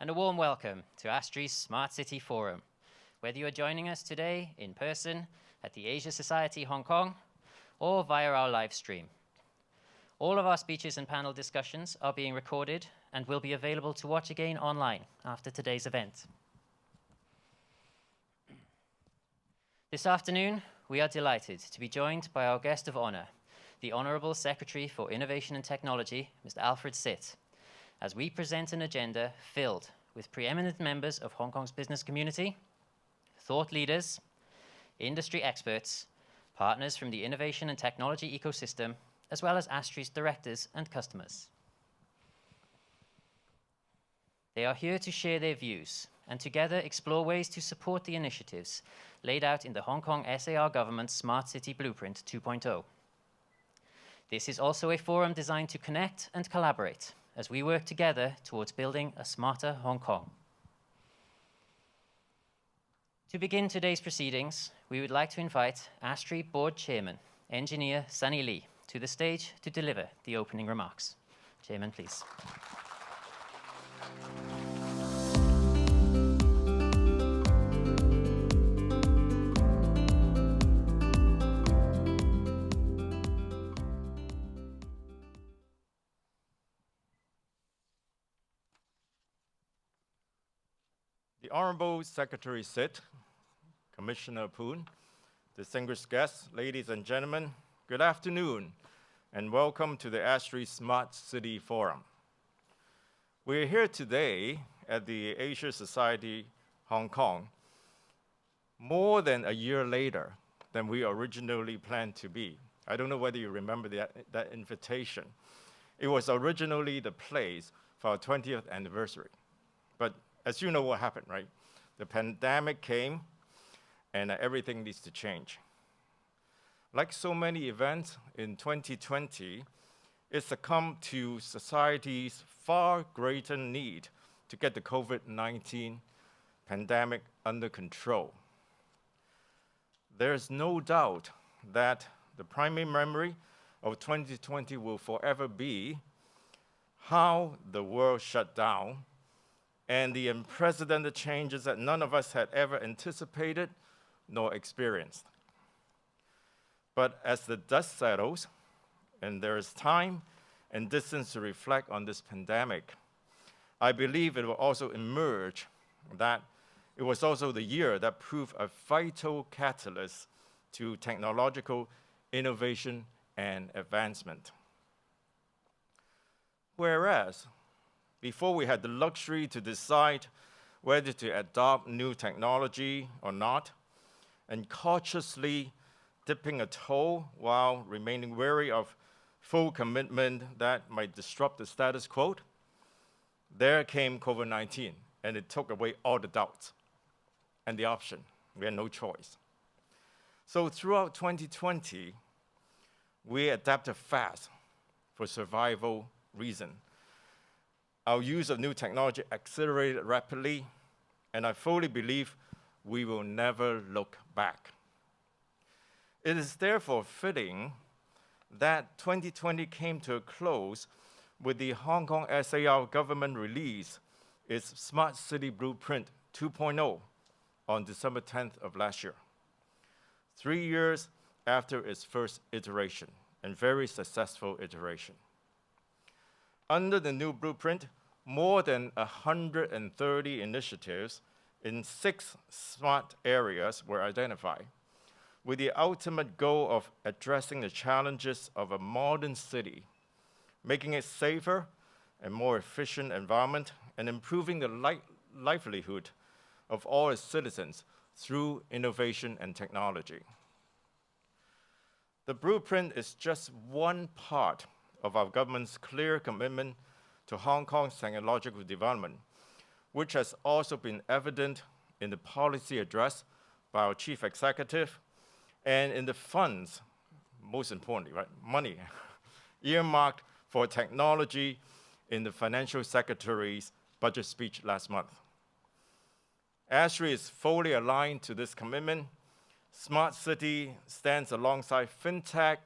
and a warm welcome to ASTRI's Smart City Forum. Whether you are joining us today in person at the Asia Society Hong Kong or via our live stream. All of our speeches and panel discussions are being recorded and will be available to watch again online after today's event. This afternoon, we are delighted to be joined by our guest of honor, the Honorable Secretary for Innovation and Technology, Mr. Alfred Sitt, as we present an agenda filled with preeminent members of Hong Kong's business community, thought leaders, industry experts, partners from the innovation and technology ecosystem, as well as ASTRI's directors and customers. They are here to share their views and together explore ways to support the initiatives laid out in the Hong Kong SAR Government's Smart City Blueprint 2.0. This is also a forum designed to connect and collaborate as we work together towards building a smarter Hong Kong. To begin today's proceedings, we would like to invite ASTRI Board Chairman, Engineer Sunny Lee, to the stage to deliver the opening remarks. Chairman, please. The Honorable Secretary Sitt, Commissioner Poon, distinguished guests, ladies and gentlemen, good afternoon, and welcome to the ASTRI Smart City Forum. We're here today at the Asia Society Hong Kong more than a year later than we originally planned to be. I don't know whether you remember that invitation. It was originally the place for our 20th anniversary. But as you know what happened, right? The pandemic came and everything needs to change. Like so many events in 2020, it succumbed to society's far greater need to get the COVID-19 pandemic under control. There's no doubt that the primary memory of 2020 will forever be how the world shut down and the unprecedented changes that none of us had ever anticipated nor experienced. But as the dust settles, and there is time and distance to reflect on this pandemic, I believe it will also emerge that it was also the year that proved a vital catalyst to technological innovation and advancement. Whereas, before we had the luxury to decide whether to adopt new technology or not, and cautiously dipping a toe while remaining wary of full commitment that might disrupt the status quo, there came COVID-19, and it took away all the doubts and the option. We had no choice. So throughout 2020, we adapted fast for survival reasons. Our use of new technology accelerated rapidly, and I fully believe we will never look back. It is therefore fitting that 2020 came to a close with the Hong Kong SAR government release its Smart City Blueprint 2.0 on December 10th of last year, 3 years after its first iteration, and very successful iteration. Under the new blueprint, more than 130 initiatives in 6 smart areas were identified, with the ultimate goal of addressing the challenges of a modern city, making it safer and more efficient environment, and improving the livelihood of all its citizens through innovation and technology. The blueprint is just one part of our government's clear commitment to Hong Kong's technological development, which has also been evident in the policy address by our chief executive and in the funds, most importantly, right, money, earmarked for technology in the financial secretary's budget speech last month. ASTRI is fully aligned to this commitment. Smart City stands alongside fintech,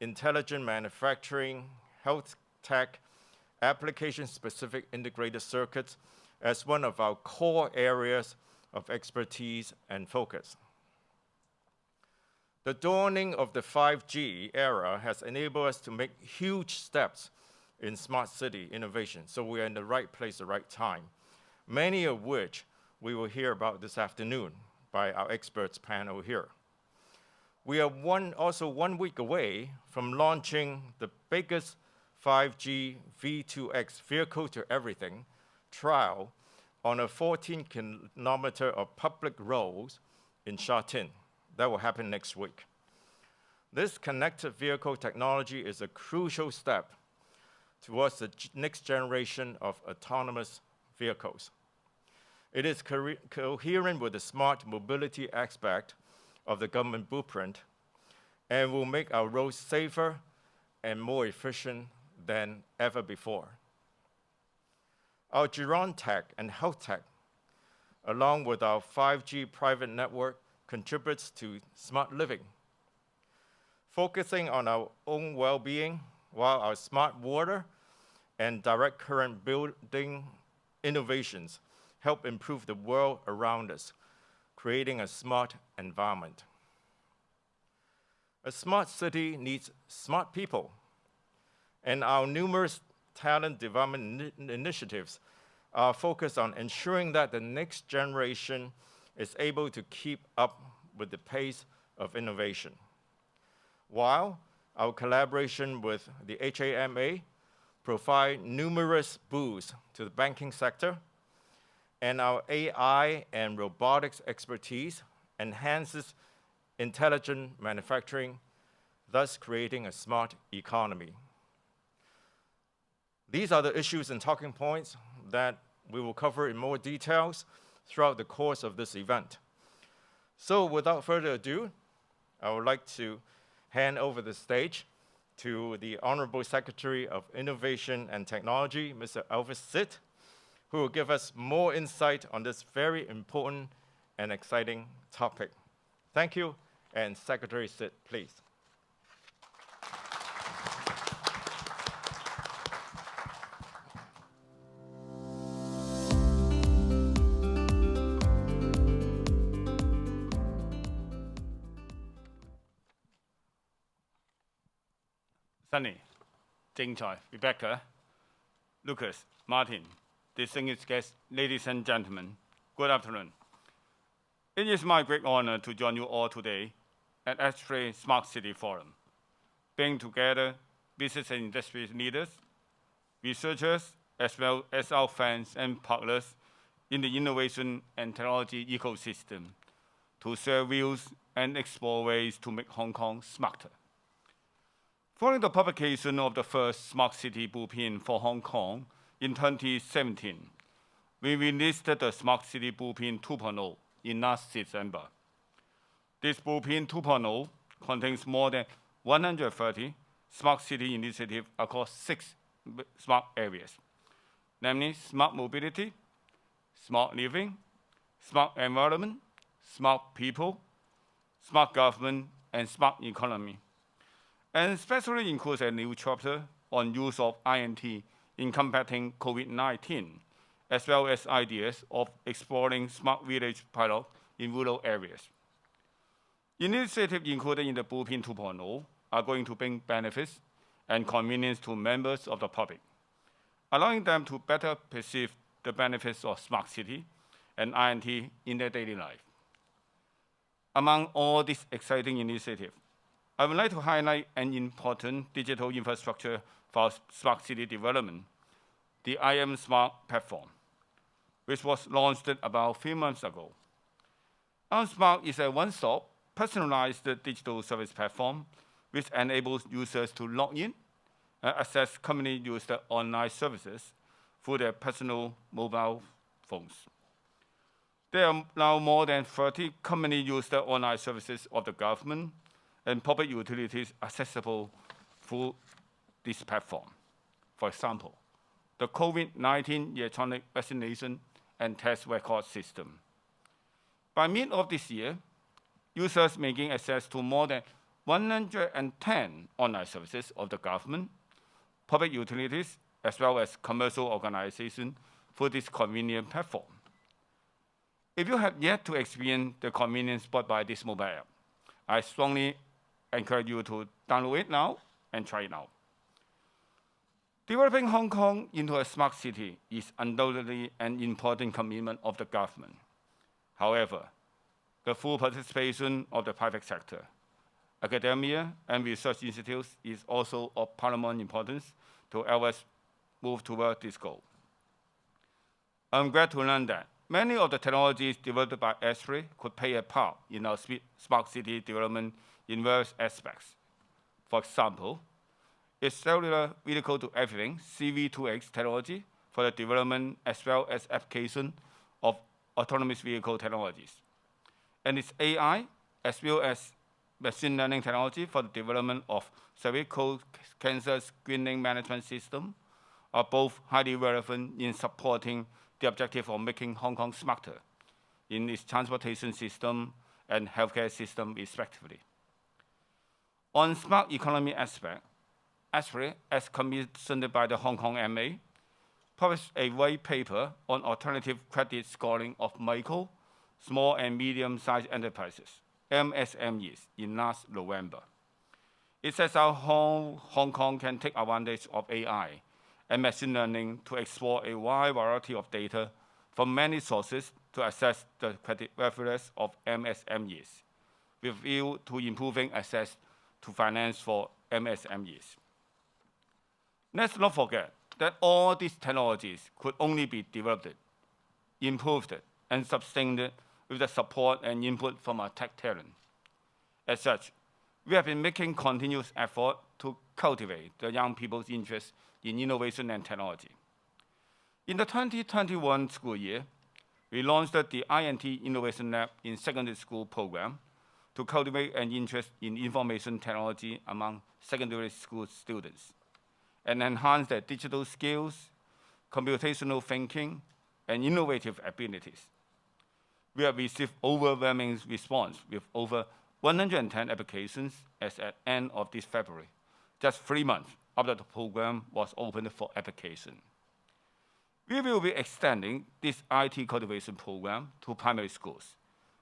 intelligent manufacturing, health tech, application-specific integrated circuits as one of our core areas of expertise and focus. The dawning of the 5G era has enabled us to make huge steps in smart city innovation, so we are in the right place at the right time, many of which we will hear about this afternoon by our experts panel here. We are also 1 week away from launching the biggest 5G V2X vehicle to everything trial on a 14-kilometer of public roads in Sha Tin. That will happen next week. This connected vehicle technology is a crucial step towards the next generation of autonomous vehicles. It is coherent with the smart mobility aspect of the government blueprint and will make our roads safer and more efficient than ever before. Our Gerontech and Health Tech, along with our 5G private network, contributes to smart living, focusing on our own well-being, while our smart water and direct current building innovations help improve the world around us, creating a smart environment. A smart city needs smart people, and our numerous talent development initiatives are focused on ensuring that the next generation is able to keep up with the pace of innovation. While our collaboration with the HAMA provide numerous boosts to the banking sector, and our AI and robotics expertise enhances intelligent manufacturing, thus creating a smart economy. These are the issues and talking points that we will cover in more details throughout the course of this event. So without further ado, I would like to hand over the stage to the Honorable Secretary of Innovation and Technology, Mr. Alfred Sit, who will give us more insight on this very important and exciting topic. Thank you, and Secretary Sit, please. Sunny, 精彩, Rebecca, Lucas, Martin, distinguished guests, ladies and gentlemen, good afternoon. It is my great honor to join you all today at ASTRI Smart City Forum, bringing together business and industry leaders, researchers, as well as our friends and partners in the innovation and technology ecosystem to share views and explore ways to make Hong Kong smarter. Following the publication of the first Smart City Blueprint for Hong Kong in 2017, we released the Smart City Blueprint 2.0 in last December. This Blueprint 2.0 contains more than 130 smart city initiatives across 6 smart areas, namely smart mobility, smart living, smart environment, smart people, smart government, and smart economy, and especially includes a new chapter on use of INT in combating COVID-19, as well as ideas of exploring smart village pilot in rural areas. Initiatives included in the Blueprint 2.0 are going to bring benefits and convenience to members of the public, allowing them to better perceive the benefits of smart city and INT in their daily life. Among all these exciting initiatives, I would like to highlight an important digital infrastructure for smart city development, the IM Smart platform, which was launched about 3 months ago. IM Smart is a one-stop, personalized digital service platform which enables users to log in and access company-used online services through their personal mobile phones. There are now more than 30 company-used online services of the government and public utilities accessible through this platform. For example, the COVID-19 electronic vaccination and test record system. By mid of this year, users may gain access to more than 110 online services of the government, public utilities, as well as commercial organizations through this convenient platform. If you have yet to experience the convenience brought by this mobile app, I strongly encourage you to download it now and try it out. Developing Hong Kong into a smart city is undoubtedly an important commitment of the government. However, the full participation of the private sector, academia, and research institutes is also of paramount importance to help us move toward this goal. I'm glad to learn that many of the technologies developed by ASTRI could play a part in our smart city development in various aspects. For example, its cellular vehicle to everything CV2X technology for the development as well as application of autonomous vehicle technologies, and its AI as well as machine learning technology for the development of cervical cancer screening management system are both highly relevant in supporting the objective of making Hong Kong smarter in its transportation system and healthcare system, respectively. On smart economy aspect, ASTRI, as commissioned by the Hong Kong MA, published a white paper on alternative credit scoring of micro, small and medium-sized enterprises, MSMEs, in last November. It sets out how Hong Kong can take advantage of AI and machine learning to explore a wide variety of data from many sources to assess the creditworthiness of MSMEs, with view to improving access to finance for MSMEs. Let's not forget that all these technologies could only be developed, improved, and sustained with the support and input from our tech talent. As such, we have been making continuous effort to cultivate the young people's interest in innovation and technology. In the 2021 school year, we launched the INT Innovation Lab in secondary school program to cultivate an interest in information technology among secondary school students and enhance their digital skills, computational thinking, and innovative abilities. We have received overwhelming response with over 110 applications as at end of this February, just 3 months after the program was opened for application. We will be extending this IT cultivation program to primary schools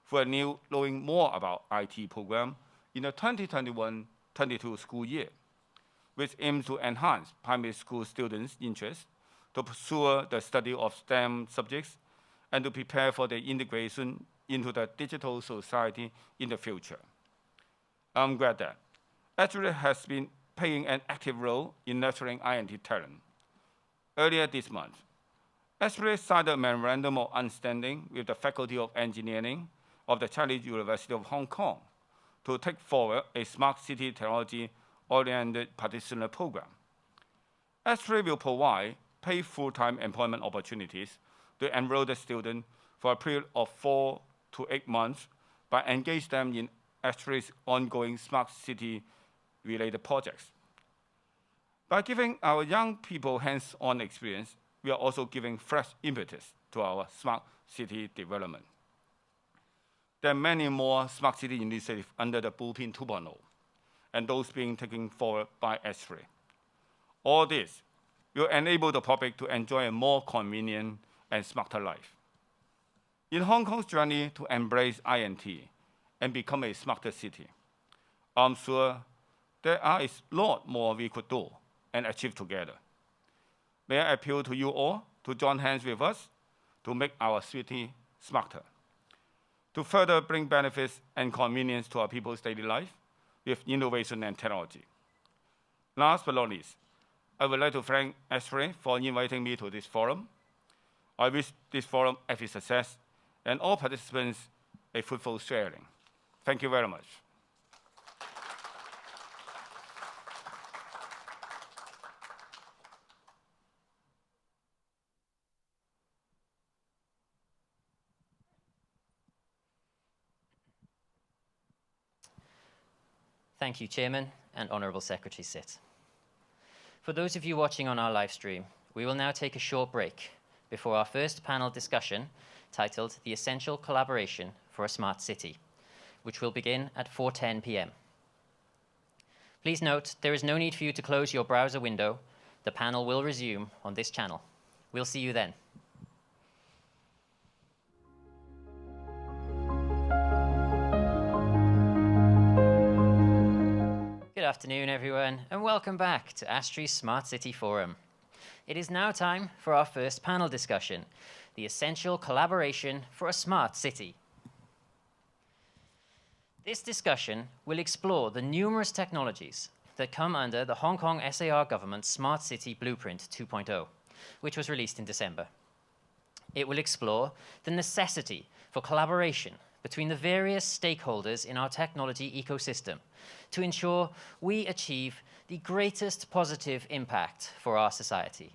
for a new knowing more about IT program in the 2021-22 school year, which aims to enhance primary school students' interest to pursue the study of STEM subjects and to prepare for their integration into the digital society in the future. I'm glad that ASTRI has been playing an active role in nurturing INT talent. Earlier this month, ASTRI signed a memorandum of understanding with the Faculty of Engineering of the Chinese University of Hong Kong to take forward a smart city technology-oriented practitioner program. ASTRI will provide paid full-time employment opportunities to enroll the student for a period of 4 to 8 months by engaging them in ASTRI's ongoing smart city-related projects. By giving our young people hands-on experience, we are also giving fresh impetus to our smart city development. There are many more smart city initiatives under the Blueprint 2.0, and those being taken forward by ASTRI. All this will enable the public to enjoy a more convenient and smarter life. In Hong Kong's journey to embrace INT and become a smarter city, I'm sure there is a lot more we could do and achieve together. May I appeal to you all to join hands with us to make our city smarter, to further bring benefits and convenience to our people's daily life with innovation and technology. Last but not least, I would like to thank ASTRI for inviting me to this forum. I wish this forum every success and all participants a fruitful sharing. Thank you very much. Thank you, Chairman and Honourable Secretary Sit. For those of you watching on our live stream, we will now take a short break before our first panel discussion titled The Essential Collaboration for a Smart City, which will begin at 4:10 p.m. Please note, there is no need for you to close your browser window, The panel will resume on this channel. We'll see you then. Good afternoon, everyone, and welcome back to ASTRI Smart City Forum. It is now time for our first panel discussion, the essential collaboration for a smart city. This discussion will explore the numerous technologies that come under the Hong Kong SAR government's Smart City Blueprint 2.0, which was released in December. It will explore the necessity for collaboration between the various stakeholders in our technology ecosystem to ensure we achieve the greatest positive impact for our society.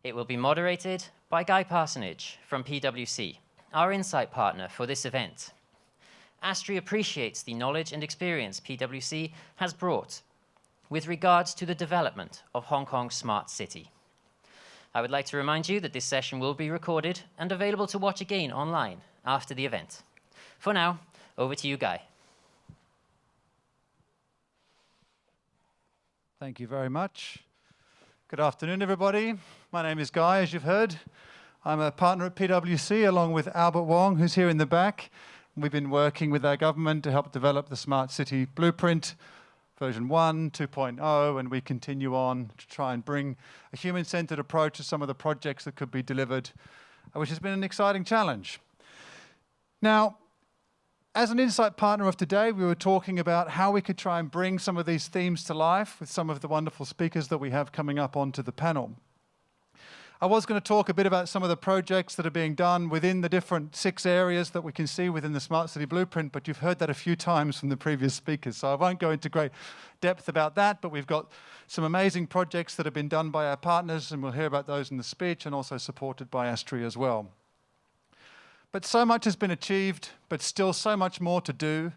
It will be moderated by Guy Parsonage from PwC, our insight partner for this event. ASTRI appreciates the knowledge and experience PwC has brought with regards to the development of Hong Kong's smart city. I would like to remind you that this session will be recorded and available to watch again online after the event. For now, over to you, Guy. Thank you very much. Good afternoon, everybody. My name is Guy, as you've heard. I'm a partner at PwC along with Albert Wong, who's here in the back. We've been working with our government to help develop the Smart City Blueprint, version 1, 2.0, and we continue on to try and bring a human-centered approach to some of the projects that could be delivered, which has been an exciting challenge. Now, as an insight partner of today, we were talking about how we could try and bring some of these themes to life with some of the wonderful speakers that we have coming up onto the panel. I was going to talk a bit about some of the projects that are being done within the different 6 areas that we can see within the Smart City Blueprint, but you've heard that a few times from the previous speakers, so I won't go into great depth about that, but we've got some amazing projects that have been done by our partners, and we'll hear about those in the speech, and also supported by ASTRI as well. But so much has been achieved, but still so much more to do,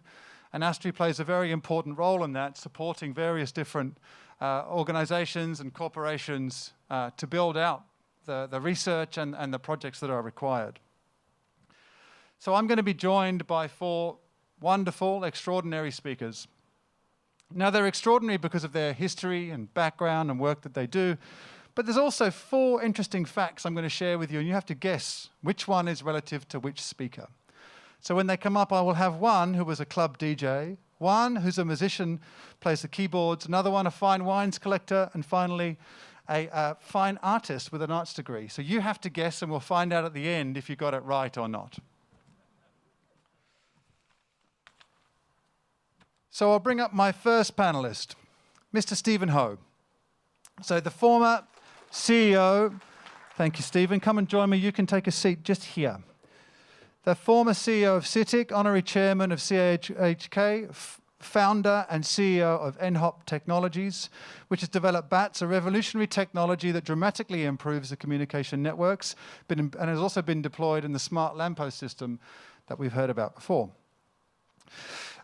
and ASTRI plays a very important role in that, supporting various different organizations and corporations to build out the research and the projects that are required. So I'm going to be joined by 4 wonderful, extraordinary speakers. Now, they're extraordinary because of their history and background and work that they do, but there's also 4 interesting facts I'm going to share with you, and you have to guess which one is relative to which speaker. So when they come up, I will have one who was a club DJ, one who's a musician, plays the keyboards, another one a fine wines collector, and finally a fine artist with an arts degree. So you have to guess, and we'll find out at the end if you got it right or not. So I'll bring up my first panelist, Mr. Stephen Ho. So the former CEO, thank you, Stephen. Come and join me. You can take a seat just here. The former CEO of CITIC, honorary chairman of CAHK, founder and CEO of NHOP Technologies, which has developed BATS, a revolutionary technology that dramatically improves the communication networks, and has also been deployed in the smart lamppost system that we've heard about before.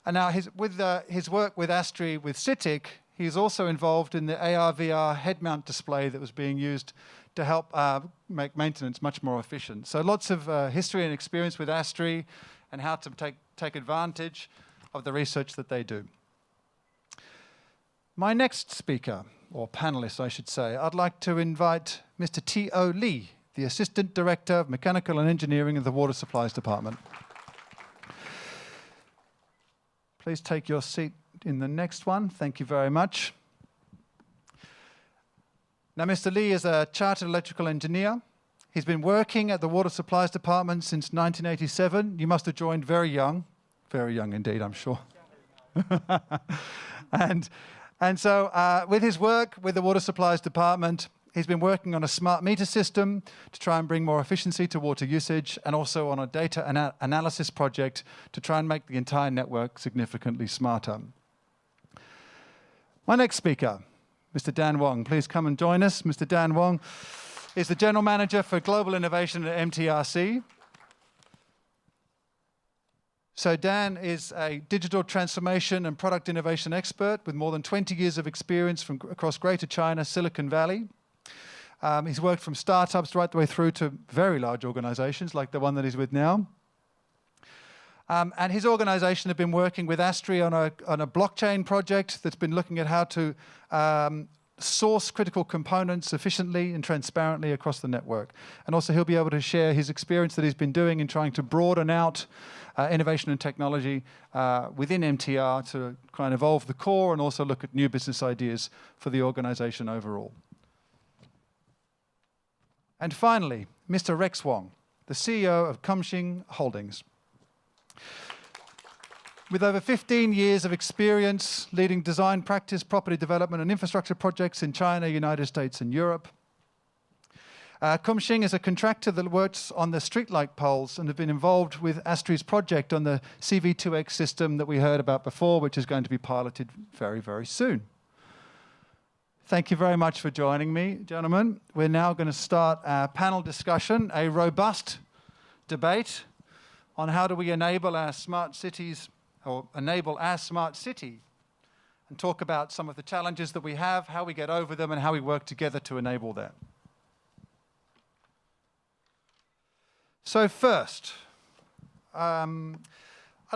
And now with his work with ASTRI, with CITIC, he's also involved in the AR/VR head-mount display that was being used to help make maintenance much more efficient. So lots of history and experience with ASTRI and how to take advantage of the research that they do. My next speaker, or panelist I should say, I'd like to invite Mr. T.O. Lee, the Assistant Director of Mechanical and Engineering of the Water Supplies Department. Please take your seat in the next one. Thank you very much. Now, Mr. Lee is a chartered electrical engineer. He's been working at the Water Supplies Department since 1987. You must have joined very young indeed, I'm sure. and so with his work with the Water Supplies Department, he's been working on a smart meter system to try and bring more efficiency to water usage, and also on a data analysis project to try and make the entire network significantly smarter. My next speaker, Mr. Dan Wong. Please come and join us. Mr. Dan Wong is the General Manager for Global Innovation at MTRC. So Dan is a digital transformation and product innovation expert with more than 20 years of experience from across Greater China, Silicon Valley. He's worked from startups right the way through to very large organizations like the one that he's with now. And his organization have been working with ASTRI on a blockchain project that's been looking at how to source critical components efficiently and transparently across the network. And also he'll be able to share his experience that he's been doing in trying to broaden out innovation and technology within MTR to kind of evolve the core and also look at new business ideas for the organization overall. And finally, Mr. Rex Wong, the CEO of Kamshin Holdings. With over 15 years of experience leading design practice, property development and infrastructure projects in China, United States and Europe. Kamshin is a contractor that works on the streetlight poles and have been involved with ASTRI's project on the CV2X system that we heard about before, which is going to be piloted very, very soon. Thank you very much for joining me, gentlemen. We're now going to start our panel discussion, a robust debate on how do we enable our smart cities or enable our smart city, and talk about some of the challenges that we have, how we get over them, and how we work together to enable that. So first, I'd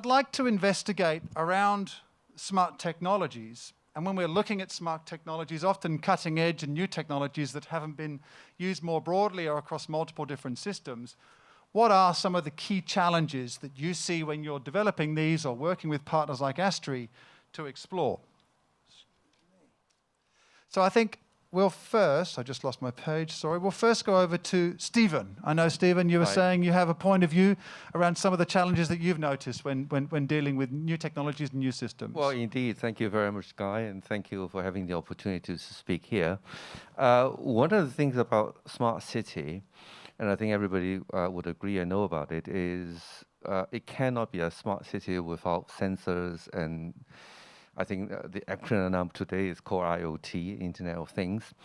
like to investigate around smart technologies. And when we're looking at smart technologies, often cutting edge and new technologies that haven't been used more broadly or across multiple different systems, what are some of the key challenges that you see when you're developing these or working with partners like ASTRI to explore? So I think we'll first, I just lost my page, sorry. We'll first go over to Stephen. I know, Stephen, you were saying you have a point of view around some of the challenges that you've noticed when dealing with new technologies and new systems. Well, indeed. Thank you very much, Guy, and thank you for having the opportunity to speak here. One of the things about smart city, and I think everybody would agree and know about it, is it cannot be a smart city without sensors, and I think the acronym today is called IoT, Internet of Things.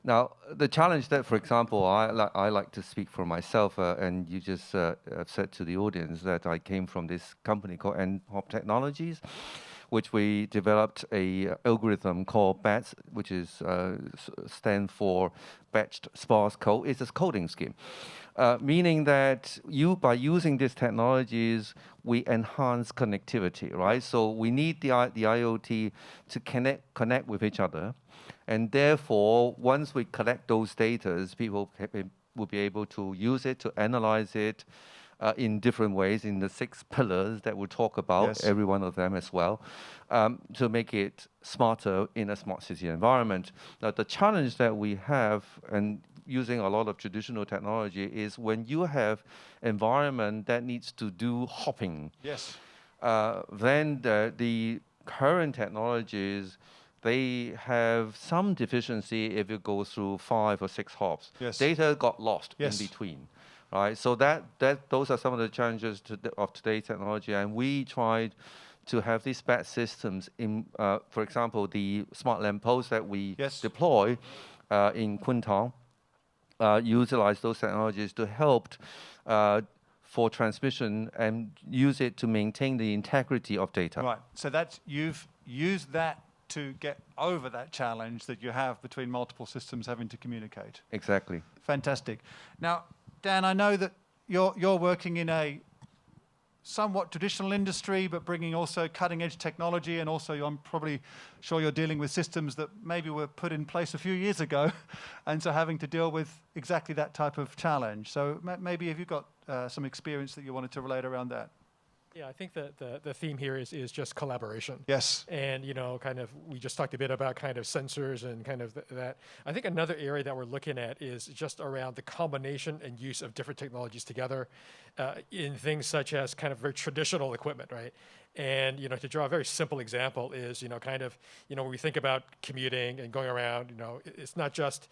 Now, the challenge that, for example, I like to speak for myself, and you just said to the audience that I came from this company called NHOP Technologies, which we developed a algorithm called BATS, which is stand for Batched Sparse Code. It's a coding scheme, meaning that by using these technologies, we enhance connectivity, right? So we need the IoT to connect with each other, and therefore, once we collect those data, people will be able to use it, to analyze it, in different ways, in the 6 pillars that we'll talk about, yes, every one of them as well, to make it smarter in a smart city environment. Now, the challenge that we have, and using a lot of traditional technology, is when you have environment that needs to do hopping, yes, then the current technologies, they have some deficiency if you go through 5 or 6 hops. Yes. Data got lost, yes, in between. Right, so those are some of the challenges of today's technology, and we tried to have these BAT systems in, for example, the smart lampposts that we, yes, deploy in Kuntong, utilize those technologies to help for transmission and use it to maintain the integrity of data. Right, so that's, you've used that to get over that challenge that you have between multiple systems having to communicate. Exactly. Fantastic. Now, Dan, I know that you're working in a somewhat traditional industry, but bringing also cutting-edge technology, and also I'm probably sure you're dealing with systems that maybe were put in place a few years ago, and so having to deal with exactly that type of challenge. So maybe have you got some experience that you wanted to relate around that? Yeah, I think the theme here is just collaboration. Yes. And, kind of, we just talked a bit about kind of sensors and kind of that. I think another area that we're looking at is just around the combination and use of different technologies together in things such as kind of very traditional equipment, right? And, to draw a very simple example is, kind of, when we think about commuting and going around, it's not just,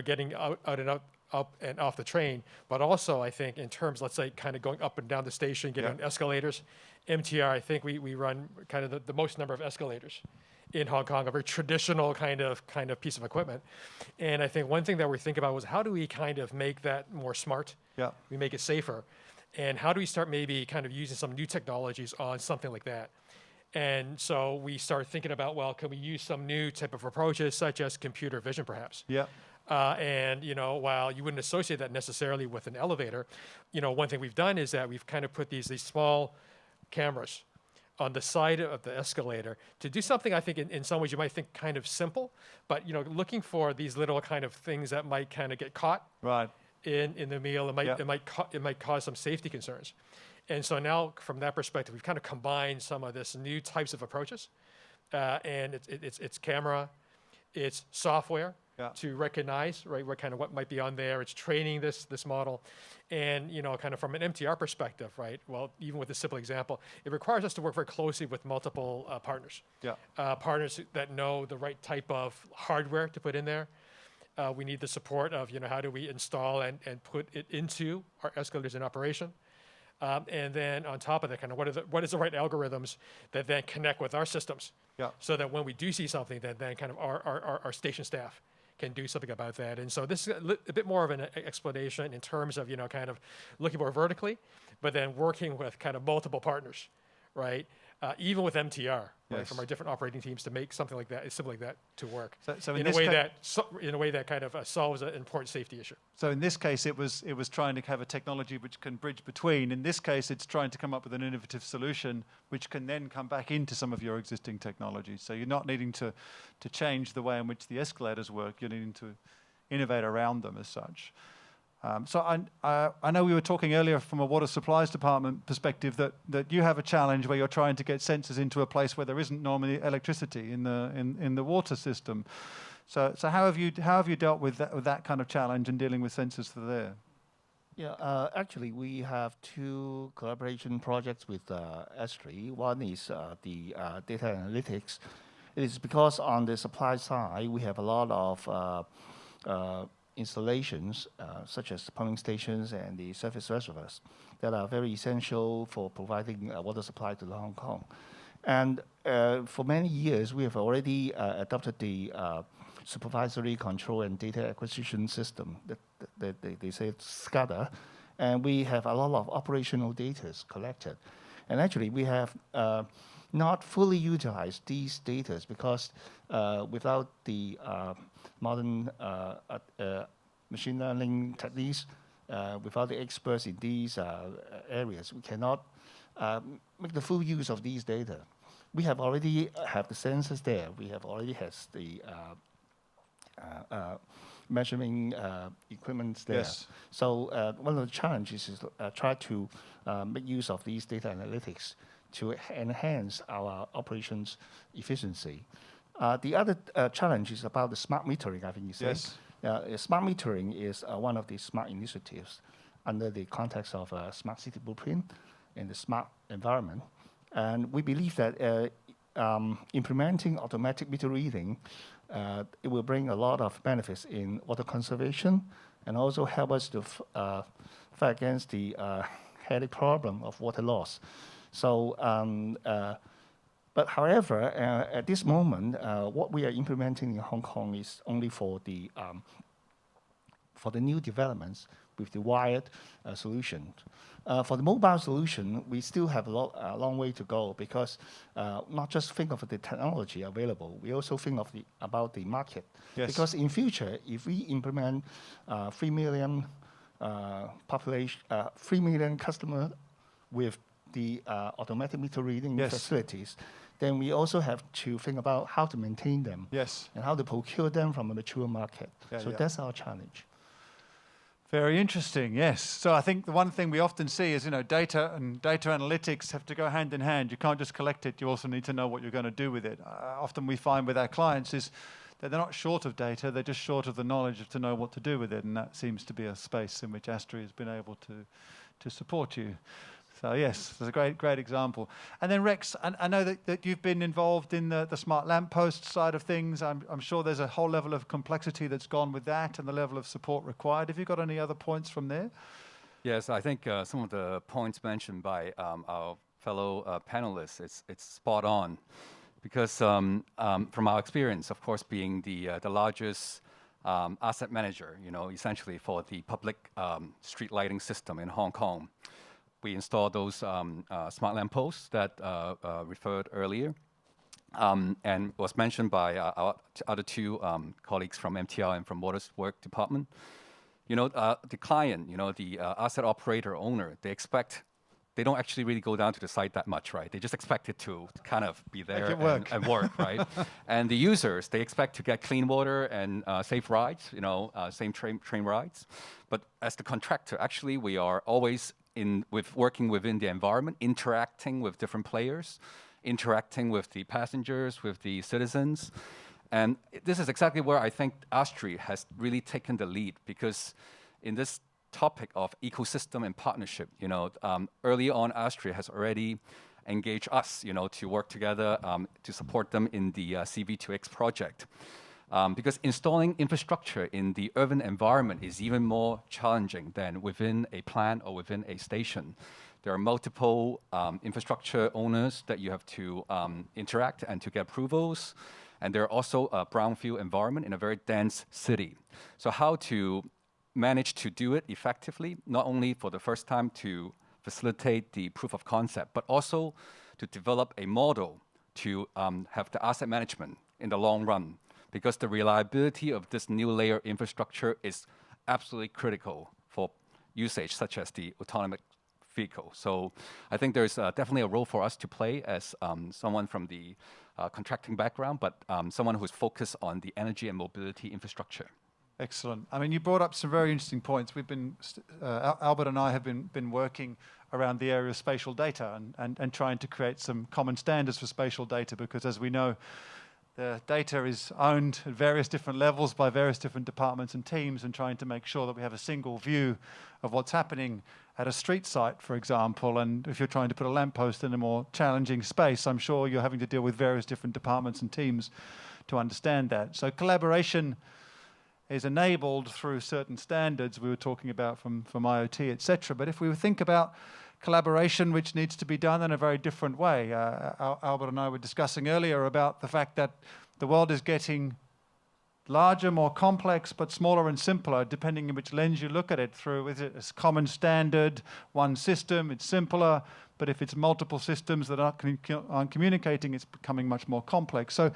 getting out and up and off the train, but also I think in terms, let's say, kind of going up and down the station, getting on escalators. MTR, I think we run kind of the most number of escalators in Hong Kong, a very traditional kind of piece of equipment. And I think one thing that we think about was how do we kind of make that more smart? Yeah. We make it safer. And how do we start maybe kind of using some new technologies on something like that? And so we start thinking about, well, can we use some new type of approaches such as computer vision perhaps? Yeah. And, while you wouldn't associate that necessarily with an elevator, one thing we've done is that we've kind of put these small cameras on the side of the escalator to do something I think in some ways you might think kind of simple, but looking for these little kind of things that might kind of get caught Right. in the meal. It might cause some safety concerns. And so now from that perspective, we've kind of combined some of this new types of approaches, and it's camera, it's software to recognize what might be on there. It's training this model, and kind of from an MTR perspective, right? Well, even with this simple example, it requires us to work very closely with multiple partners. Partners that know the right type of hardware to put in there. We need the support of how do we install and put it into our escalators in operation. And then on top of that, kind of what is the right algorithms that then connect with our systems, so that when we do see something, then kind of our station staff can do something about that. And so this is a bit more of an explanation in terms of kind of looking more vertically, but then working with kind of multiple partners, right? Even with MTR, right, from our different operating teams to make something like that, something like that to work. So in a way that kind of solves an important safety issue. So in this case, it was trying to have a technology which can bridge between. In this case, it's trying to come up with an innovative solution which can then come back into some of your existing technologies. So you're not needing to change the way in which the escalators work. You're needing to innovate around them as such. So I know we were talking earlier from a water supplies department perspective that you have a challenge where you're trying to get sensors into a place where there isn't normally electricity in the water system. So how have you dealt with that kind of challenge and dealing with sensors that are there? Yeah, actually we have two collaboration projects with ASTRI. One is the data analytics. It is because on the supply side we have a lot of installations, such as pumping stations and the surface reservoirs, that are very essential for providing water supply to Hong Kong. And for many years, we have already adopted the supervisory control and data acquisition system, that they say it's SCADA, and we have a lot of operational data collected. And actually, we have not fully utilized these data because without the modern machine learning techniques, without the experts in these areas, we cannot make the full use of these data. We have already have the sensors there. We have already has the measuring equipment there. Yes. So one of the challenges is try to make use of these data analytics to enhance our operations efficiency. The other challenge is about the smart metering, I think you said. Yes. Smart metering is one of the smart initiatives under the context of a smart city blueprint and the smart environment. And we believe that implementing automatic meter reading, it will bring a lot of benefits in water conservation and also help us to fight against the headache problem of water loss. So, but however, at this moment, what we are implementing in Hong Kong is only for the new developments with the wired solution. For the mobile solution, we still have a long way to go because not just think of the technology available, we also think of about the market. Yes. Because in future, if we implement 3 million population, 3 million customers with the automatic meter reading facilities, then we also have to think about how to maintain them and how to procure them from a mature market. That's our challenge. Very interesting, yes. So I think the one thing we often see is, data and data analytics have to go hand in hand. You can't just collect it, you also need to know what you're going to do with it. Often we find with our clients is that they're not short of data, they're just short of the knowledge to know what to do with it, and that seems to be a space in which ASTRI has been able to support you. So yes, that's a great example. And then Rex, I know that you've been involved in the smart lamppost side of things. I'm sure there's a whole level of complexity that's gone with that and the level of support required. Have you got any other points from there? Yes, I think some of the points mentioned by our fellow panelists, it's spot on. Because from our experience, of course, being the largest asset manager, essentially for the public street lighting system in Hong Kong, we installed those smart lampposts that referred earlier, and was mentioned by our other two colleagues from MTR and from Water's Work Department. The client, the asset operator owner, they expect they don't actually really go down to the site that much, right? They just expect it to kind of be there and work, right? And the users, they expect to get clean water and safe rides, same train rides. But as the contractor, actually, we are always working within the environment, interacting with different players, interacting with the passengers, with the citizens. And this is exactly where I think ASTRI has really taken the lead, because in this topic of ecosystem and partnership, early on, ASTRI has already engaged us, to work together to support them in the CV2X project. Because installing infrastructure in the urban environment is even more challenging than within a plant or within a station. There are multiple infrastructure owners that you have to interact and to get approvals. And there are also a brownfield environment in a very dense city. So how to manage to do it effectively, not only for the first time to facilitate the proof of concept, but also to develop a model to have the asset management in the long run, because the reliability of this new layer infrastructure is absolutely critical for usage such as the autonomous vehicle. So I think there's definitely a role for us to play as someone from the contracting background, but someone who's focused on the energy and mobility infrastructure. Excellent. I mean, you brought up some very interesting points. We've been, Albert and I have been working around the area of spatial data and trying to create some common standards for spatial data, because as we know, the data is owned at various different levels by various different departments and teams, and trying to make sure that we have a single view of what's happening at a street site, for example. And if you're trying to put a lamppost in a more challenging space, I'm sure you're having to deal with various different departments and teams to understand that. So collaboration is enabled through certain standards we were talking about from IoT, etc. But if we think about collaboration which needs to be done in a very different way, Albert and I were discussing earlier about the fact that the world is getting larger, more complex, but smaller and simpler, depending on which lens you look at it through. Is it a common standard, one system, it's simpler, but if it's multiple systems that aren't communicating, it's becoming much more complex. So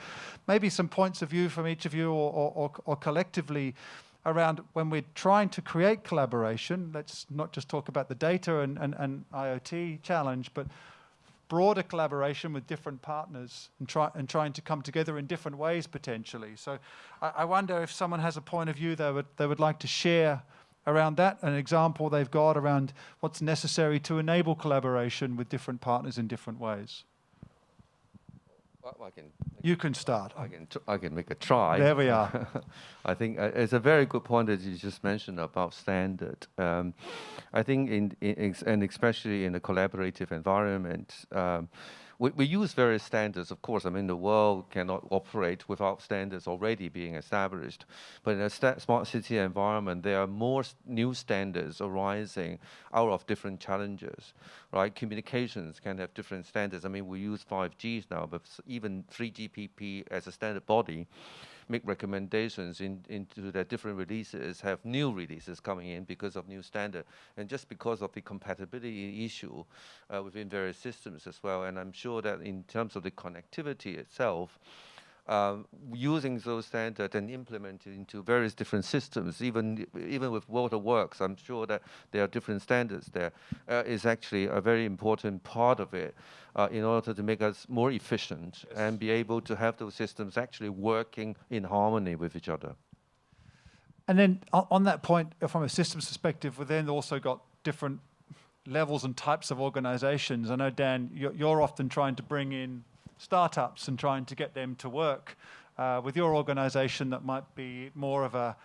maybe some points of view from each of you or collectively around when we're trying to create collaboration. Let's not just talk about the data and IoT challenge, but broader collaboration with different partners and trying to come together in different ways potentially. So I wonder if someone has a point of view they would like to share around that, an example they've got around what's necessary to enable collaboration with different partners in different ways. Well, you can start. I can make a try. There we are. I think it's a very good point that you just mentioned about standard. I think and especially in a collaborative environment, we use various standards. Of course, I mean, the world cannot operate without standards already being established. But in a smart city environment, there are more new standards arising out of different challenges, right? Communications can have different standards. I mean, we use 5G now, but even 3GPP as a standard body make recommendations into their different releases, have new releases coming in because of new standard, and just because of the compatibility issue within various systems as well. And I'm sure that in terms of the connectivity itself, using those standards and implemented into various different systems, even with waterworks, I'm sure that there are different standards there, is actually a very important part of it in order to make us more efficient and be able to have those systems actually working in harmony with each other. And then on that point, from a systems perspective, we've then also got different levels and types of organizations. I know, Dan, you're often trying to bring in startups and trying to get them to work with your organization that might be more of a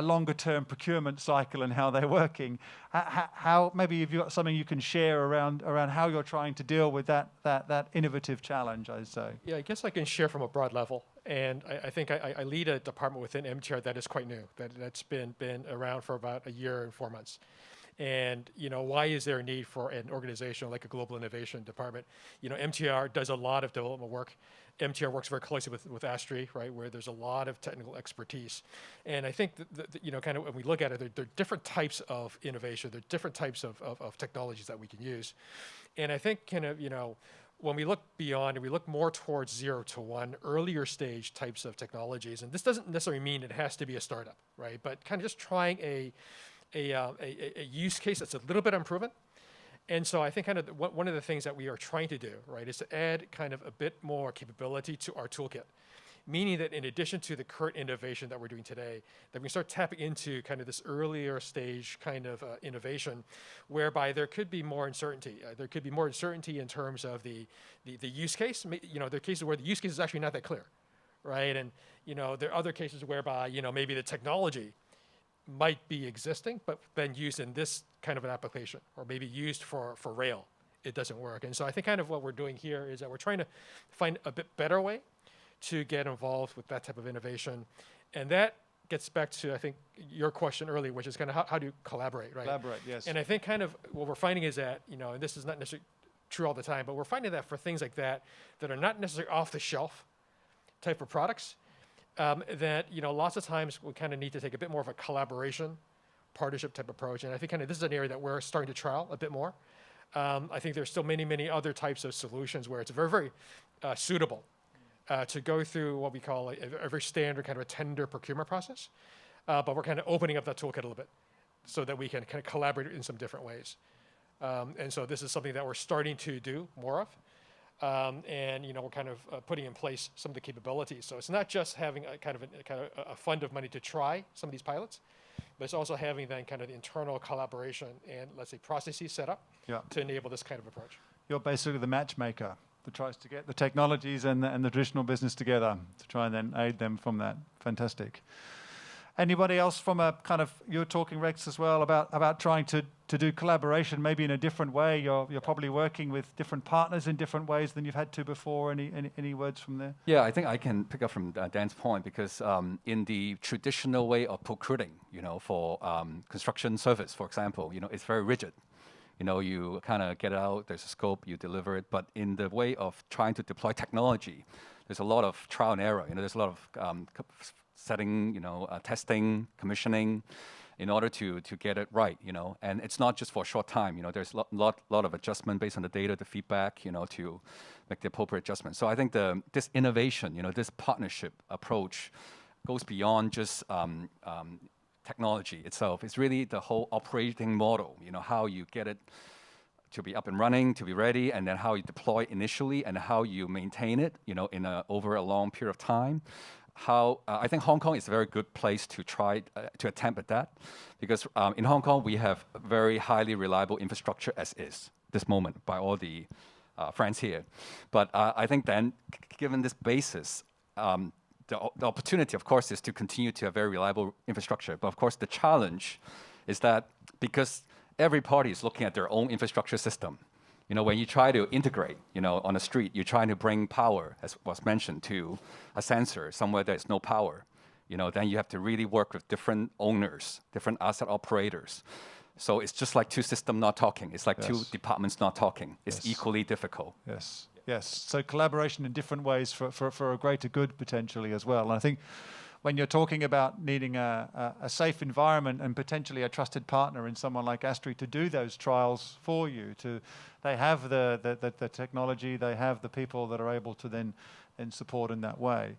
longer term procurement cycle and how they're working. How maybe if you've got something you can share around how you're trying to deal with that innovative challenge, I'd say. Yeah, I guess I can share from a broad level. And I think I lead a department within MTR that is quite new, that's been around for about a year and 4 months. And why is there a need for an organization like a global innovation department? MTR does a lot of development work. MTR works very closely with ASTRI, right, where there's a lot of technical expertise. And I think kind of when we look at it, there are different types of innovation. There are different types of technologies that we can use. And I think kind of when we look beyond and we look more towards 0 to 1, earlier stage types of technologies, and this doesn't necessarily mean it has to be a startup, right? But kind of just trying a use case that's a little bit unproven, And so I think kind of one of the things that we are trying to do, right, is to add kind of a bit more capability to our toolkit. Meaning that in addition to the current innovation that we're doing today, that we start tapping into kind of this earlier stage kind of innovation, whereby there could be more uncertainty. There could be more uncertainty in terms of the use case. You know, there are cases where the use case is actually not that clear, right? And you know, there are other cases whereby maybe the technology might be existing, but then used in this kind of an application, or maybe used for rail, it doesn't work. And so I think kind of what we're doing here is that we're trying to find a bit better way to get involved with that type of innovation. And that gets back to, I think, your question earlier, which is kind of how do you collaborate, right? Collaborate, yes. And I think kind of what we're finding is that, and this is not necessarily true all the time, but we're finding that for things like that are not necessarily off-the-shelf type of products, that, lots of times we kind of need to take a bit more of a collaboration, partnership type approach. And I think kind of this is an area that we're starting to trial a bit more. I think there's still many, many other types of solutions where it's very, very suitable to go through what we call a very standard kind of a tender procurement process. But we're kind of opening up that toolkit a little bit so that we can kind of collaborate in some different ways. And so this is something that we're starting to do more of. And we're kind of putting in place some of the capabilities. So it's not just having a kind of a fund of money to try some of these pilots, but it's also having then kind of the internal collaboration and, let's say, processes set up to enable this kind of approach. You're basically the matchmaker that tries to get the technologies and the traditional business together to try and then aid them from that. Fantastic. Anybody else from a kind of, you were talking, Rex, as well, about trying to do collaboration maybe in a different way. You're probably working with different partners in different ways than you've had to before. Any words from there? Yeah, I think I can pick up from Dan's point, because in the traditional way of procuring, for construction service, for example, it's very rigid. You kind of get it out, there's a scope, you deliver it. But in the way of trying to deploy technology, there's a lot of trial and error. There's a lot of setting, testing, commissioning, in order to get it right. And it's not just for a short time. There's a lot of adjustment based on the data, the feedback, to make the appropriate adjustment. So I think this innovation, this partnership approach, goes beyond just technology itself. It's really the whole operating model, how you get it to be up and running, to be ready, and then how you deploy initially and how you maintain it, over a long period of time. I think Hong Kong is a very good place to try to attempt at that, because in Hong Kong we have very highly reliable infrastructure as is this moment by all the friends here. But I think then, given this basis, the opportunity, of course, is to continue to have very reliable infrastructure. But of course, the challenge is that because every party is looking at their own infrastructure system, when you try to integrate, on a street, you're trying to bring power, as was mentioned, to a sensor somewhere there's no power. Then you have to really work with different owners, different asset operators. So it's just like two systems not talking. It's like two departments not talking. It's equally difficult. Yes. So collaboration in different ways for a greater good potentially as well. And I think when you're talking about needing a safe environment and potentially a trusted partner in someone like ASTRI to do those trials for you, they have the technology, they have the people that are able to then support in that way.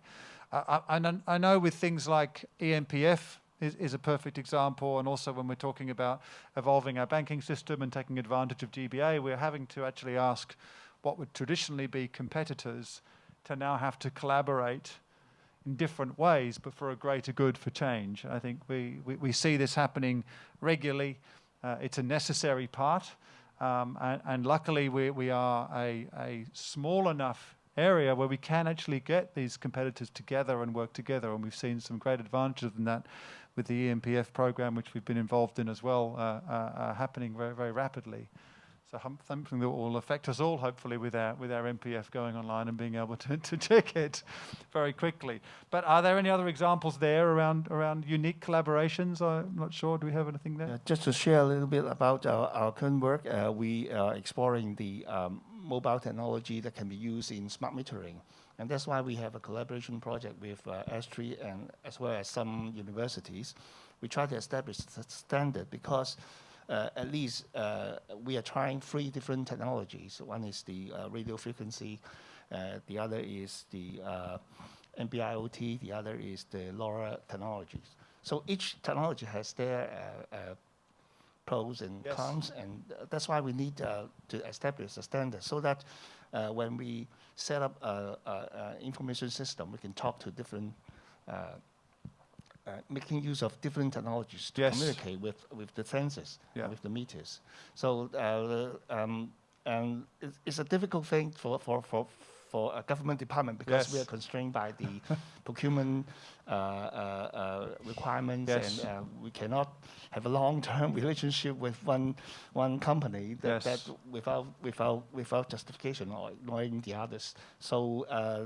I know with things like EMPF is a perfect example, and also when we're talking about evolving our banking system and taking advantage of GBA, we're having to actually ask what would traditionally be competitors to now have to collaborate in different ways, but for a greater good, for change. I think we see this happening regularly. It's a necessary part, and luckily we are a small enough area where we can actually get these competitors together and work together, and we've seen some great advantages in that with the EMPF program, which we've been involved in as well, happening very, very rapidly. So something that will affect us all, hopefully, with our MPF going online and being able to check it very quickly. But are there any other examples there around unique collaborations? I'm not sure. Do we have anything there? Just to share a little bit about our current work, we are exploring the mobile technology that can be used in smart metering. And that's why we have a collaboration project with ASTRI and as well as some universities. We try to establish the standard because at least we are trying 3 different technologies. One is the radio frequency, the other is the NB-IoT, the other is the LoRa technologies. So each technology has their pros and Yes. cons, and that's why we need to establish a standard so that when we set up an information system, we can talk to different, making use of different technologies to Yes. communicate with the sensors, Yeah. with the meters. So and it's a difficult thing for a government department because we Yes. are constrained by the procurement requirements, Yes. and we cannot have a long-term relationship with one company that Yes. without justification or ignoring the others. So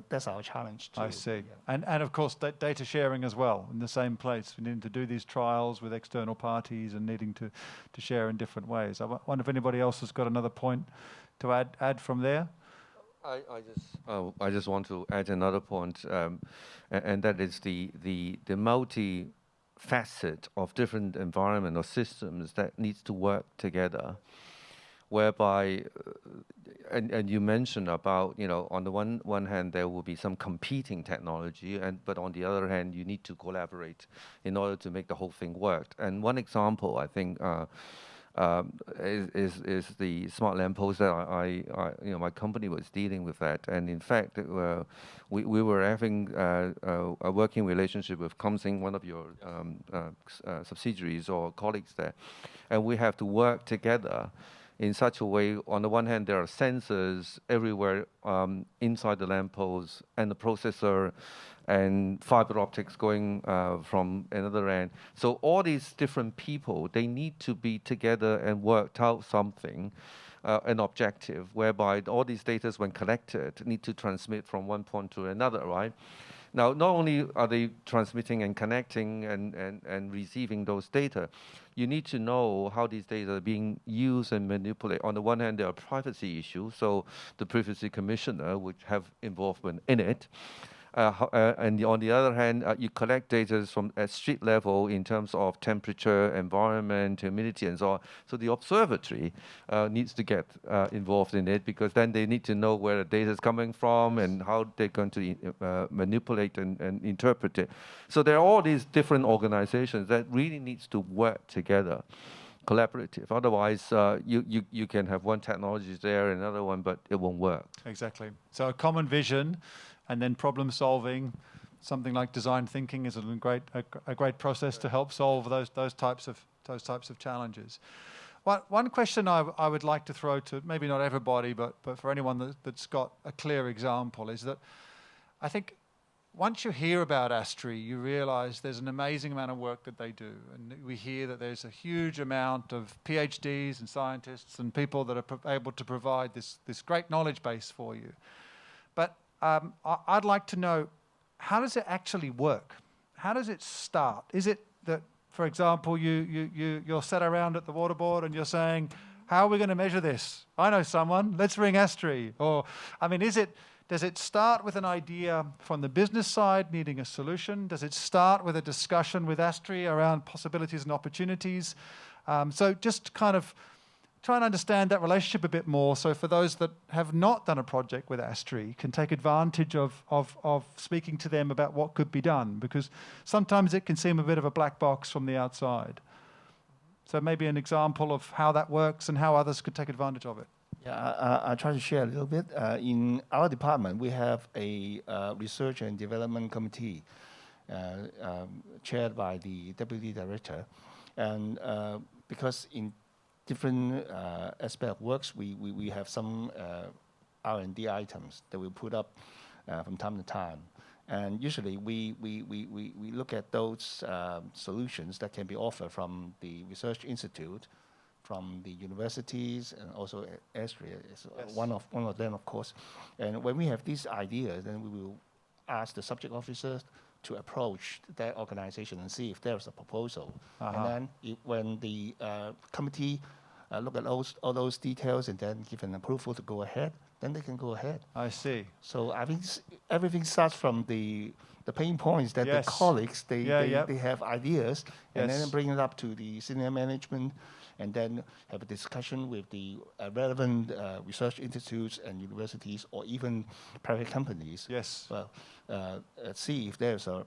that's our challenge. I see. And of course, data sharing as well in the same place. We need to do these trials with external parties and needing to share in different ways. I wonder if anybody else has got another point to add from there. I just want to add another point, and that is the multi-facet of different environment or systems that needs to work together, whereby, and you mentioned about, on the one hand there will be some competing technology, but on the other hand you need to collaborate in order to make the whole thing work. And one example, I think, is the smart lamppost that my company was dealing with that. And in fact, we were having a working relationship with Kamshin, one of your subsidiaries or colleagues there, and we have to work together in such a way. On the one hand, there are sensors everywhere inside the lamppost and the processor and fiber optics going from another end. So all these different people, they need to be together and work out something, an objective, whereby all these data, when collected, need to transmit from one point to another, right? Now, not only are they transmitting and connecting and receiving those data, you need to know how these data are being used and manipulated. On the one hand, there are privacy issues, so the Privacy Commissioner would have involvement in it. And on the other hand, you collect data from at street level in terms of temperature, environment, humidity, and so on. So the observatory needs to get involved in it, because then they need to know where the data is coming from and how they're going to manipulate and interpret it. So there are all these different organizations that really needs to work together, collaborative. Otherwise, you can have one technology there, another one, but it won't work. Exactly. So a common vision, and then problem solving. Something like design thinking is a great process to help solve those types of challenges. One question I would like to throw to maybe not everybody, but for anyone that's got a clear example, is that I think once you hear about ASTRI, you realize there's an amazing amount of work that they do. And we hear that there's a huge amount of PhDs and scientists and people that are able to provide this great knowledge base for you. But I'd like to know, how does it actually work? How does it start? Is it that, for example, you're sat around at the water board and you're saying, how are we going to measure this? I know someone, let's ring ASTRI. Or, I mean, does it start with an idea from the business side needing a solution? Does it start with a discussion with ASTRI around possibilities and opportunities? So just kind of try and understand that relationship a bit more, so for those that have not done a project with ASTRI can take advantage of speaking to them about what could be done, because sometimes it can seem a bit of a black box from the outside. So maybe an example of how that works and how others could take advantage of it. Yeah, I'll try to share a little bit. In our department, we have a research and development committee chaired by the deputy director. And because in different aspect of works, we have some R&D items that we put up from time to time. And usually we look at those solutions that can be offered from the research institute, from the universities, and also ASTRI is one of them, of course. And when we have these ideas, then we will ask the subject officers to approach that organization and see if there's a proposal. And then when the committee look at all those details and then give an approval to go ahead, then they can go ahead. I see. So I think everything starts from the pain points that the colleagues, they have ideas, and then bring it up to the senior management, and then have a discussion with the relevant research institutes and universities, or even private companies. Yes. Well, see if there's a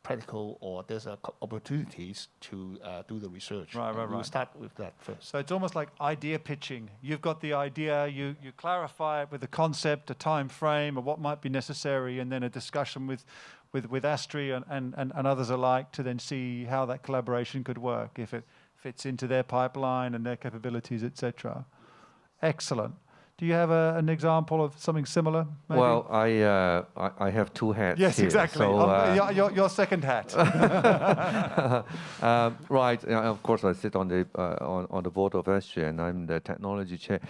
practical or there's opportunities to do the research. Right. We'll start with that first. So it's almost like idea pitching. You've got the idea, you clarify it with a concept, a time frame, or what might be necessary, and then a discussion with ASTRI and others alike to then see how that collaboration could work, if it fits into their pipeline and their capabilities, etc. Excellent. Do you have an example of something similar? Maybe? Well, I have two hats. Yes, here, exactly. So, your second hat. Right. Of course, I sit on the board of ASTRI, and I'm the technology chair.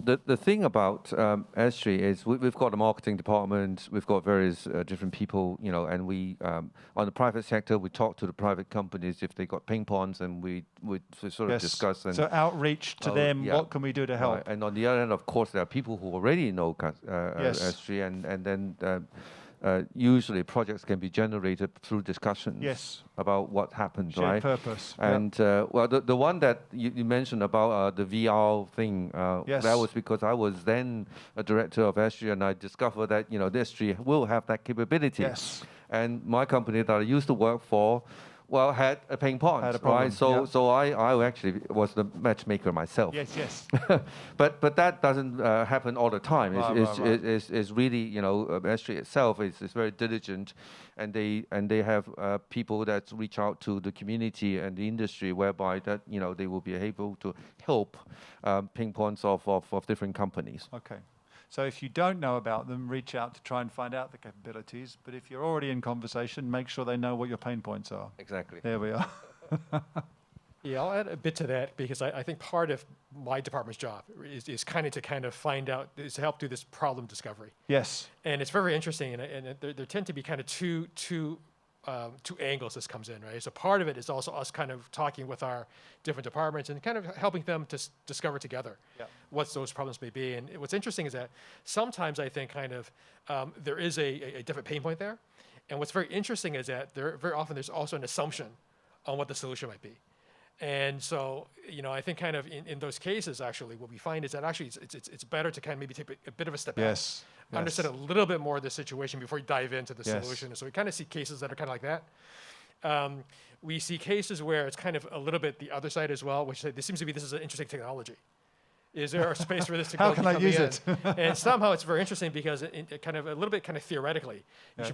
The thing about ASTRI is we've got a marketing department. We've got various different people, and we on the private sector we talk to the private companies if they got pain points, and we sort of discuss. And so outreach to them. yeah. What can we do to help? Right. And on the other hand, of course, there are people who already know ASTRI, and then usually projects can be generated through discussions about what happened, Shared right? purpose. And well, the one that you mentioned about the VR thing, that was because I was then a director of ASTRI, and I discovered that the ASTRI will have that capability. Yes. And my company that I used to work for, had a pain point, Had a problem, right? So I actually was the matchmaker myself. Yes. But that doesn't happen all the time. It's really, ASTRI itself is very diligent, and they have people that reach out to the community and the industry, whereby that they will be able to help pain points of different companies. Okay. So if you don't know about them, reach out to try and find out the capabilities. But if you're already in conversation, make sure they know what your pain points are. Exactly. There we are. Yeah, I'll add a bit to that because I think part of my department's job is kind of find out, is to help do this problem discovery. Yes. And it's very interesting, and there tend to be kind of two angles this comes in, right? So part of it is also us kind of talking with our different departments and kind of helping them to discover together what those problems may be. And what's interesting is that sometimes I think kind of there is a different pain point there. And what's very interesting is that very often there's also an assumption on what the solution might be. And so, I think kind of in those cases, actually, what we find is that actually it's better to kind of maybe take a bit of a step back. Understand a little bit more of the situation before you dive into the solution. And so we kind of see cases that are kind of like that. We see cases where it's kind of a little bit the other side as well, which this seems to be this is an interesting technology. Is there a space for this technology? How can I use it? And somehow it's very interesting because it kind of a little bit kind of theoretically, you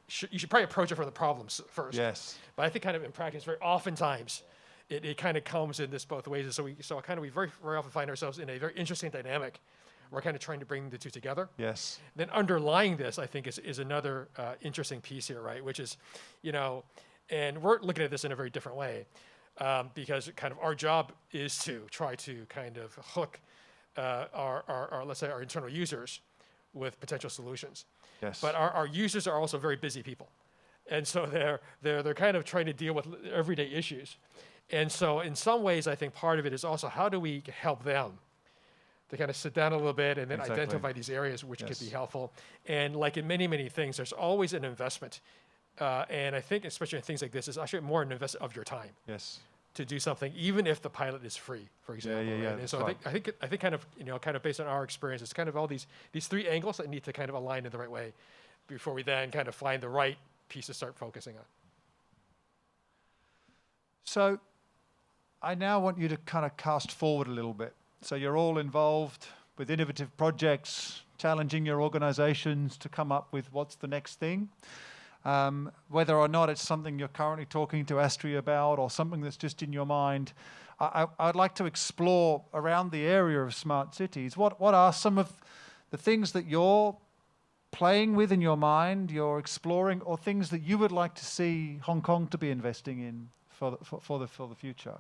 should probably approach it from the problems first. Yes. But I think kind of in practice, very oftentimes it kind of comes in this both ways. And so we very, very often find ourselves in a very interesting dynamic. We're kind of trying to bring the two together. Yes. Then underlying this, I think, is another interesting piece here, right? Which is, and we're looking at this in a very different way because kind of our job is to try to kind of hook our let's say, our internal users with potential solutions. Yes. But our users are also very busy people. And so they're kind of trying to deal with everyday issues. And so in some ways, I think part of it is also how do we help them to kind of sit down a little bit and then identify these areas which could be helpful. And like in many, many things, there's always an investment. And I think especially in things like this, it's actually more an investment of your time. Yes. To do something, even if the pilot is free, for example. Yeah. Right? And so I think kind of, kind of based on our experience, it's kind of all these three angles that need to kind of align in the right way before we then kind of find the right piece to start focusing on. So I now want you to kind of cast forward a little bit. So you're all involved with innovative projects, challenging your organizations to come up with what's the next thing. Whether or not it's something you're currently talking to ASTRI about or something that's just in your mind, I'd like to explore around the area of smart cities. What are some of the things that you're playing with in your mind, you're exploring, or things that you would like to see Hong Kong to be investing in for the future?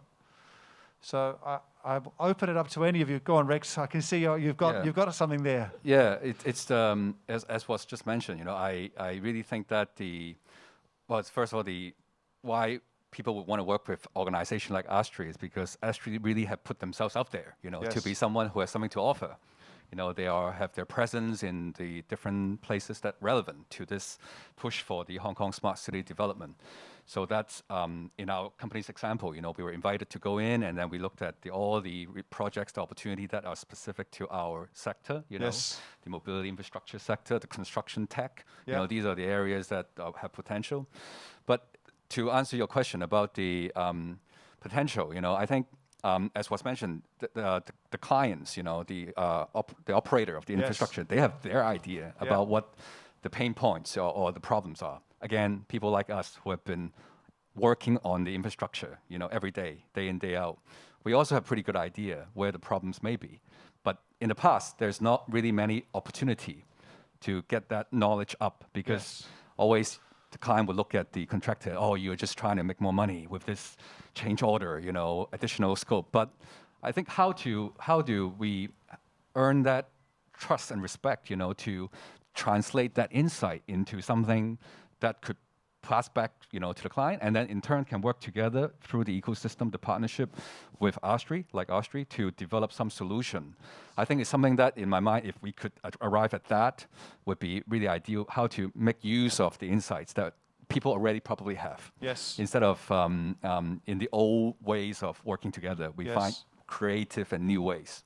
So I'll open it up to any of you. Go on, Rex. I can see you've got something there. Yeah, it's as was just mentioned. I really think that first of all, why people would want to work with organizations like ASTRI is because ASTRI really have put themselves out there, to be someone who has something to offer. They have their presence in the different places that relevant to this push for the Hong Kong smart city development. So that's in our company's example. We were invited to go in, and then we looked at all the projects, the opportunity that are specific to our sector. Yes. The mobility infrastructure sector, the construction tech. Yeah. These are the areas that have potential. But to answer your question about the potential, I think as was mentioned, the clients, the operator of the infrastructure, they have their idea about what the pain points or the problems are. Again, people like us who have been working on the infrastructure, every day in, day out, we also have pretty good idea where the problems may be. But in the past, there's not really many opportunity to get that knowledge up because always the client would look at the contractor, oh, you're just trying to make more money with this change order, additional scope. But I think how do we earn that trust and respect, to translate that insight into something that could pass back, to the client, and then in turn can work together through the ecosystem, the partnership with ASTRI, to develop some solution. I think it's something that, in my mind, if we could arrive at that, would be really ideal. How to make use of the insights that people already probably have. Yes. Instead of in the old ways of working together, we find creative and new ways.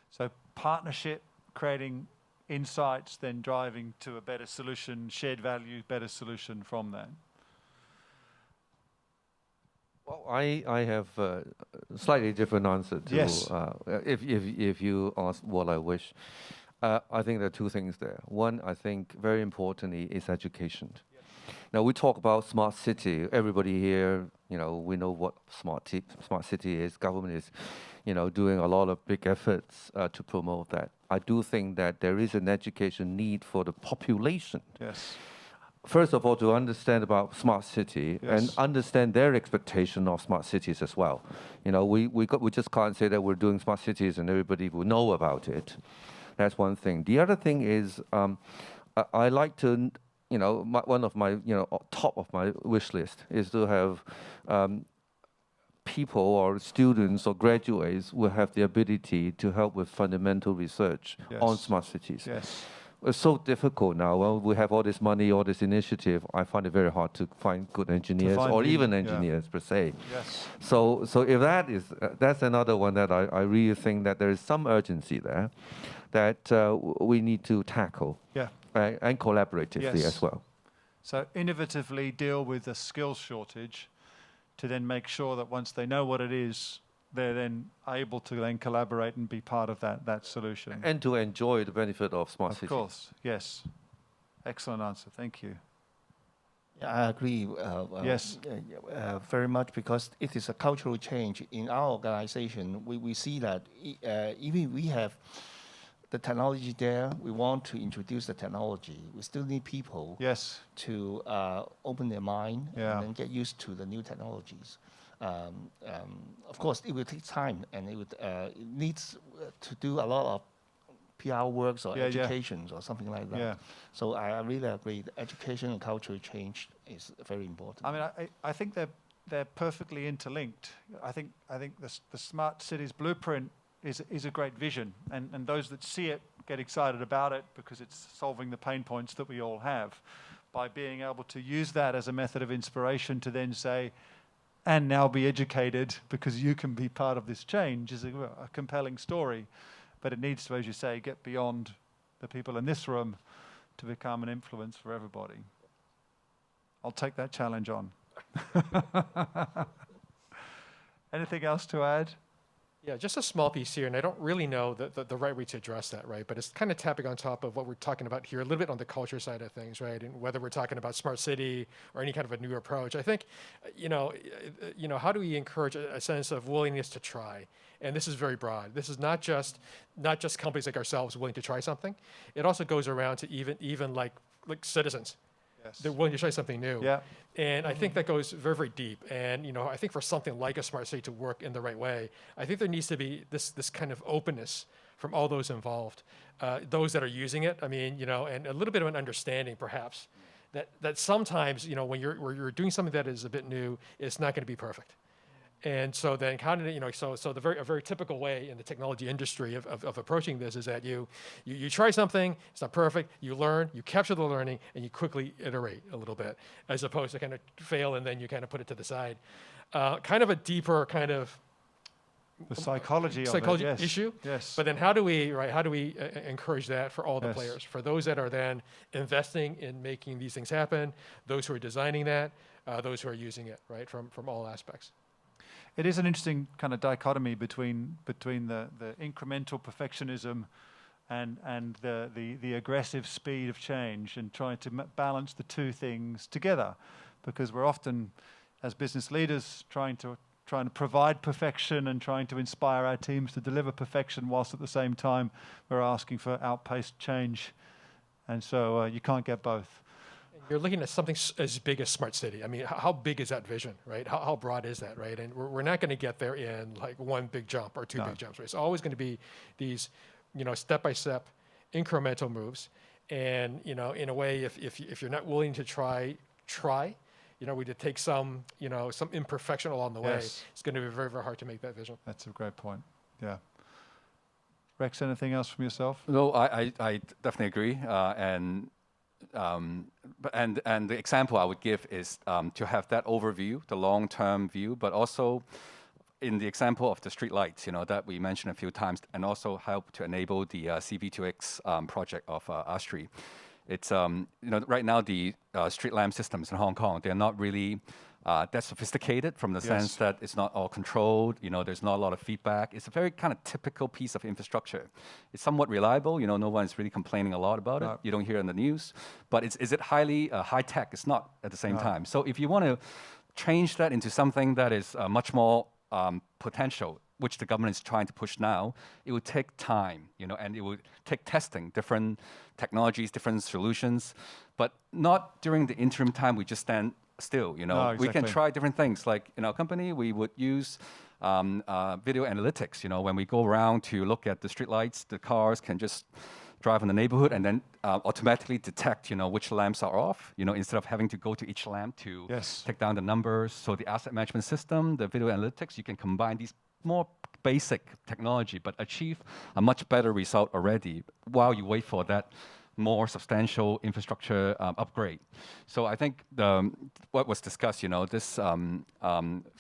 So partnership, creating insights, then driving to a better solution, shared value, better solution from that. Well, I have a slightly different answer to if you ask what I wish. I think there are two things there. One, I think very importantly is education. Now we talk about smart city. Everybody here, we know what smart city is. Government is, doing a lot of big efforts to promote that. I do think that there is an education need for the population. Yes. First of all, to understand about smart city and understand their expectation of smart cities as well. We just can't say that we're doing smart cities and everybody will know about it. That's one thing. The other thing is, I like to, one of my, top of my wish list is to have people or students or graduates will have the ability to help with fundamental research on smart cities. Yes. It's so difficult now. Well, we have all this money, all this initiative. I find it very hard to find good engineers or even engineers per se. Yes. So if that is, that's another one that I really think that there is some urgency there that we need to tackle. Yeah. And collaboratively as well. So innovatively deal with the skills shortage to then make sure that once they know what it is, they're then able to then collaborate and be part of that solution. And to enjoy the benefit of smart cities. Of course, yes. Excellent answer, thank you. Yeah, I agree. Very much, because it is a cultural change in our organization. We see that even we have the technology there, we want to introduce the technology. We still need people to open their mind and then get used to the new technologies. Of course, it will take time, and it needs to do a lot of PR works or educations or something like that. Yeah. So I really agree. The education and cultural change is very important. I mean, I think they're perfectly interlinked. I think the Smart Cities Blueprint is a great vision, and those that see it get excited about it because it's solving the pain points that we all have. By being able to use that as a method of inspiration to then say, and now be educated because you can be part of this change, is a compelling story. But it needs to, as you say, get beyond the people in this room to become an influence for everybody. I'll take that challenge on. Anything else to add? Yeah, just a small piece here, and I don't really know the right way to address that, right? But it's kind of tapping on top of what we're talking about here, a little bit on the culture side of things, right? And whether we're talking about smart city or any kind of a new approach, I think, how do we encourage a sense of willingness to try? And this is very broad. This is not just companies like ourselves willing to try something. It also goes around to even like citizens. Yes. They're willing to try something new. Yeah. And I think that goes very, very deep. And I think for something like a smart city to work in the right way, I think there needs to be this kind of openness from all those involved, those that are using it. I mean, and a little bit of an understanding, perhaps, that sometimes, when you're doing something that is a bit new, it's not going to be perfect. And so then kind of, so a very typical way in the technology industry of approaching this is that you try something, it's not perfect, you learn, you capture the learning, and you quickly iterate a little bit, as opposed to kind of fail and then you kind of put it to the side. Kind of a deeper kind of the psychology of it, yes. issue. Yes. But then how do we encourage that for all the players, for those that are then investing in making these things happen, those who are designing that, those who are using it, right, from all aspects. It is an interesting kind of dichotomy between the incremental perfectionism and the aggressive speed of change, and trying to balance the two things together, because we're often, as business leaders, trying to provide perfection and trying to inspire our teams to deliver perfection, whilst at the same time we're asking for outpaced change, and so you can't get both. You're looking at something as big as smart city. I mean, how big is that vision, right? How broad is that, right? And we're not going to get there in like one big jump or two big jumps, right? It's always going to be these, step-by-step, incremental moves. And, in a way, if you're not willing to try, we did take some imperfection along the way. It's going to be very, very hard to make that vision. That's a great point. Yeah. Rex, anything else from yourself? No, I definitely agree. And the example I would give is to have that overview, the long-term view, but also in the example of the street lights, that we mentioned a few times, and also help to enable the CV2X project of ASTRI. It's right now the street lamp systems in Hong Kong, they're not really that sophisticated from the sense that it's not all controlled. There's not a lot of feedback. It's a very kind of typical piece of infrastructure. It's somewhat reliable. No one's really complaining a lot about it. You don't hear it in the news. But is it highly high tech? It's not at the same time. So if you want to change that into something that is much more potential, which the government is trying to push now, it would take time, and it would take testing different technologies, different solutions, but not during the interim time we just stand still. No, exactly. We can try different things. Like in our company, we would use video analytics. When we go around to look at the streetlights, the cars can just drive in the neighborhood and then automatically detect, which lamps are off, instead of having to go to each lamp to take down the numbers. So the asset management system, the video analytics, you can combine these more basic technology, but achieve a much better result already while you wait for that more substantial infrastructure upgrade. So I think what was discussed, this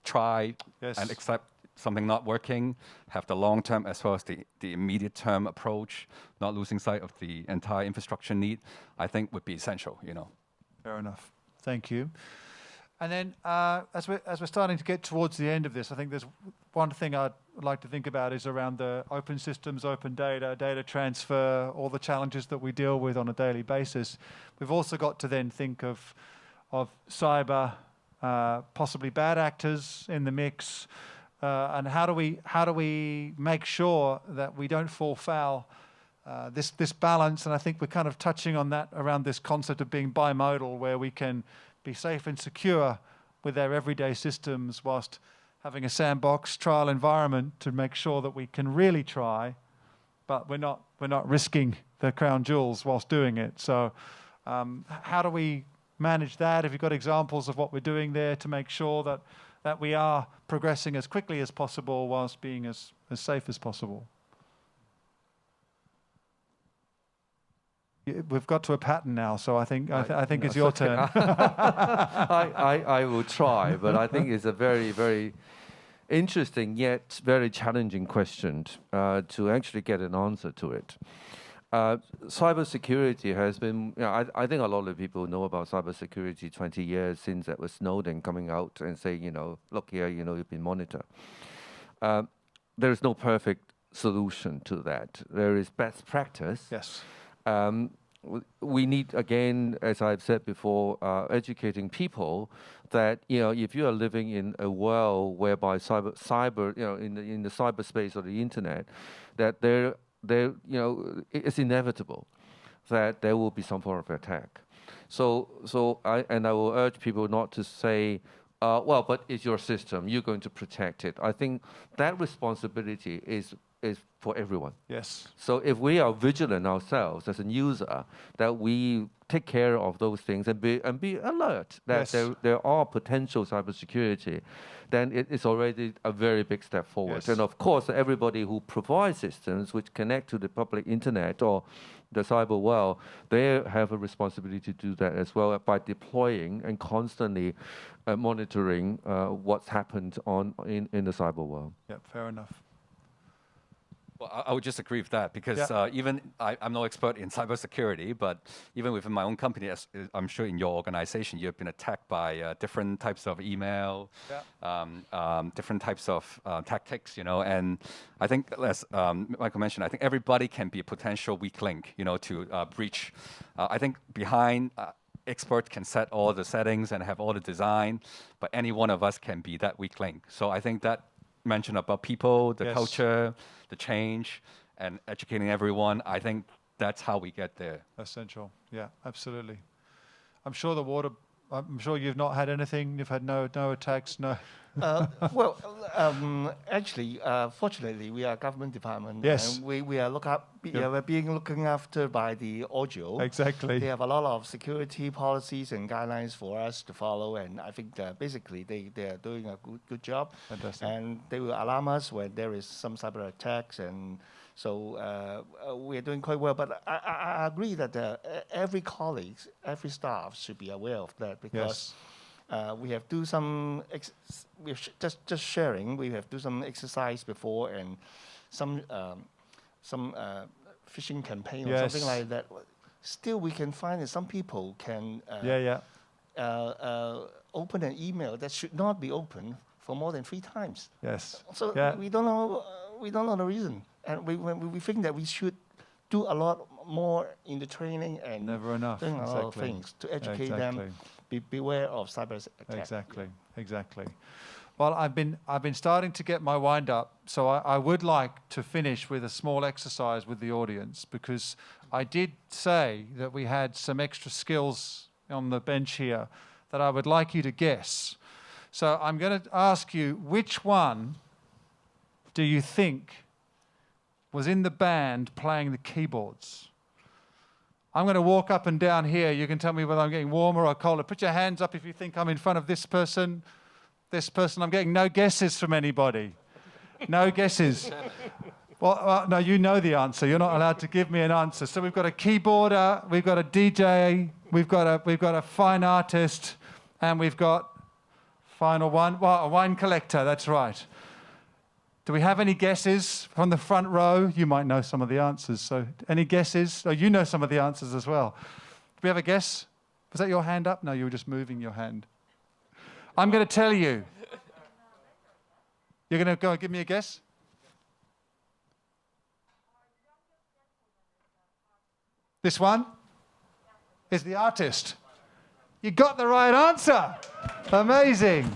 try and accept something not working, have the long-term as well as the immediate-term approach, not losing sight of the entire infrastructure need, I think would be essential. Fair enough. Thank you. And then as we're starting to get towards the end of this, I think there's one thing I'd like to think about is around the open systems, open data, data transfer, all the challenges that we deal with on a daily basis. We've also got to then think of cyber, possibly bad actors in the mix, and how do we make sure that we don't fall foul this balance? And I think we're kind of touching on that around this concept of being bimodal, where we can be safe and secure with their everyday systems whilst having a sandbox trial environment to make sure that we can really try, but we're not risking the crown jewels whilst doing it. So how do we manage that? Have you got examples of what we're doing there to make sure that we are progressing as quickly as possible whilst being as safe as possible? We've got to a pattern now, so I think it's your turn. I will try, but I think it's a very, very interesting yet very challenging question to actually get an answer to it. Cybersecurity has been, I think a lot of people know about cybersecurity 20 years since that was Snowden coming out and saying, look here, you've been monitored. There is no perfect solution to that. There is best practice. Yes. We need, again, as I've said before, educating people that if you are living in a world whereby cyber in the cyberspace or the internet, that it's inevitable that there will be some form of attack. So I will urge people not to say, well, but it's your system, you're going to protect it. I think that responsibility is for everyone. Yes. So if we are vigilant ourselves as a user, that we take care of those things and be alert that there are potential cybersecurity, then it's already a very big step forward. Yes. And of course, everybody who provides systems which connect to the public internet or the cyber world, they have a responsibility to do that as well by deploying and constantly monitoring what's happened in the cyber world. Yeah, fair enough. Well, I would just agree with that because even I'm no expert in cybersecurity, but even within my own company, as I'm sure in your organization, you've been attacked by different types of email, different types of tactics, and I think, as Michael mentioned, I think everybody can be a potential weak link, to breach. I think behind experts can set all the settings and have all the design, but any one of us can be that weak link. So I think that mention about people, the culture, the change, and educating everyone, I think that's how we get there. Essential. Yeah, absolutely. I'm sure you've not had anything. You've had no attacks. No. Actually, fortunately, we are a government department. Yes. And we are we're being looking after by the audio. Exactly. They have a lot of security policies and guidelines for us to follow, and I think basically they are doing a good job. Fantastic. And they will alarm us when there is some cyber attacks, and so we are doing quite well. But I agree that every colleague, every staff should be aware of that because. We have do some just sharing. We have do some exercise before and some phishing campaign or something like that. Still, we can find that some people can open an email that should not be open for more than 3 times. Yes. So we don't know the reason, and we think that we should do a lot more in the training and never enough. doing a lot of things to educate them. Beware of cyber attacks. Exactly. Well, I've been starting to get my wind up, so I would like to finish with a small exercise with the audience, because I did say that we had some extra skills on the bench here that I would like you to guess. So I'm going to ask you, which one do you think was in the band playing the keyboards? I'm going to walk up and down here. You can tell me whether I'm getting warmer or colder. Put your hands up if you think I'm in front of this person. This person. I'm getting no guesses from anybody. No guesses. Well, no, you know the answer. You're not allowed to give me an answer. So we've got a keyboarder, we've got a DJ, we've got a fine artist, and we've got a wine collector. That's right. Do we have any guesses from the front row? You might know some of the answers. So any guesses? Oh, you know some of the answers as well. Do we have a guess? Was that your hand up? No, you were just moving your hand. I'm going to tell you. You're going to go and give me a guess? This one is the artist. You got the right answer. Amazing.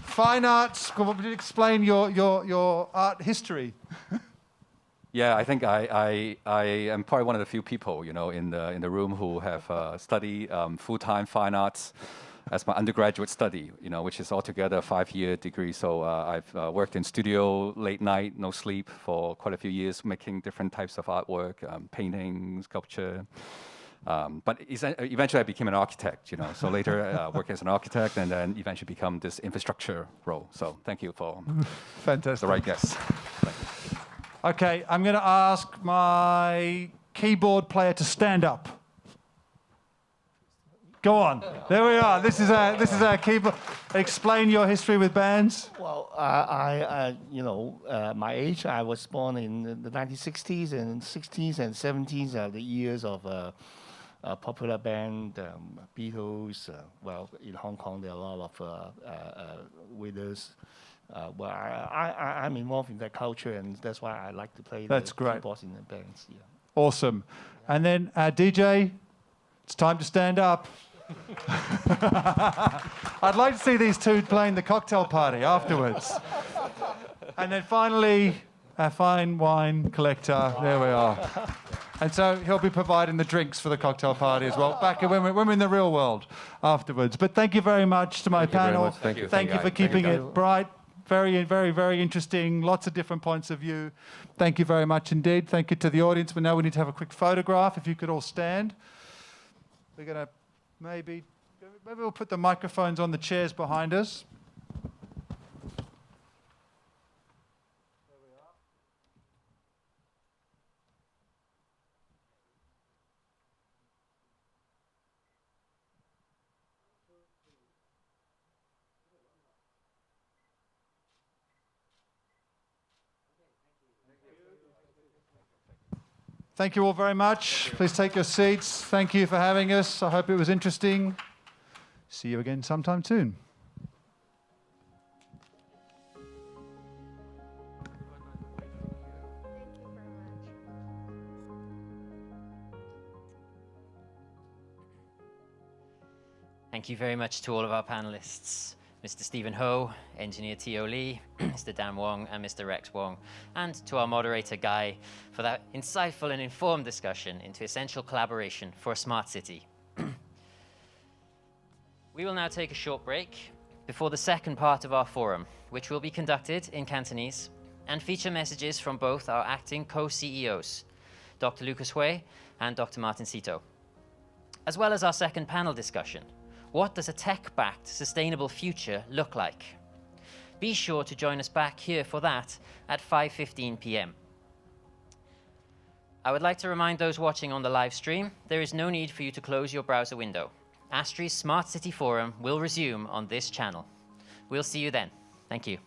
Fine arts, would you explain your art history? Yeah, I think I am probably one of the few people, in the room who have studied full-time fine arts as my undergraduate study, which is altogether a 5-year degree. So I've worked in studio, late night, no sleep for quite a few years, making different types of artwork, painting, sculpture. But eventually I became an architect, So later working as an architect and then eventually become this infrastructure role. So thank you for Fantastic. The right guess. Okay, I'm going to ask my keyboard player to stand up. Go on. There we are. This is our keyboard. Explain your history with bands. Well, my age, I was born in the 1960s and 60s and 70s are the years of popular band, Beatles. In Hong Kong, there are a lot of winners. I'm involved in that culture, and that's why I like to play the keyboards in the bands. Yeah. Awesome. And then our DJ, it's time to stand up. I'd like to see these two playing the cocktail party afterwards. And then finally, our fine wine collector. There we are. And so he'll be providing the drinks for the cocktail party as well, back when we're in the real world afterwards. But thank you very much to my panel. Thank you. Thank you for keeping it bright. Very, very, very interesting. Lots of different points of view. Thank you very much indeed. Thank you to the audience. But now we need to have a quick photograph. If you could all stand. We're going to maybe we'll put the microphones on the chairs behind us. Thank you all very much. Please take your seats. Thank you for having us. I hope it was interesting. See you again sometime soon. Thank you very much to all of our panelists, Mr. Stephen Ho, Engineer Tio Lee, Mr. Dan Wong, and Mr. Rex Wong, and to our moderator, Guy, for that insightful and informed discussion into essential collaboration for a smart city. We will now take a short break before the second part of our forum, which will be conducted in Cantonese and feature messages from both our acting co-CEOs, Dr. Lucas Hui and Dr. Martin Sito, as well as our second panel discussion. What does a tech-backed, sustainable future look like? Be sure to join us back here for that at 5:15 p.m. I would like to remind those watching on the live stream, there is no need for you to close your browser window. ASTRI Smart City Forum will resume on this channel. We'll see you then. Thank you.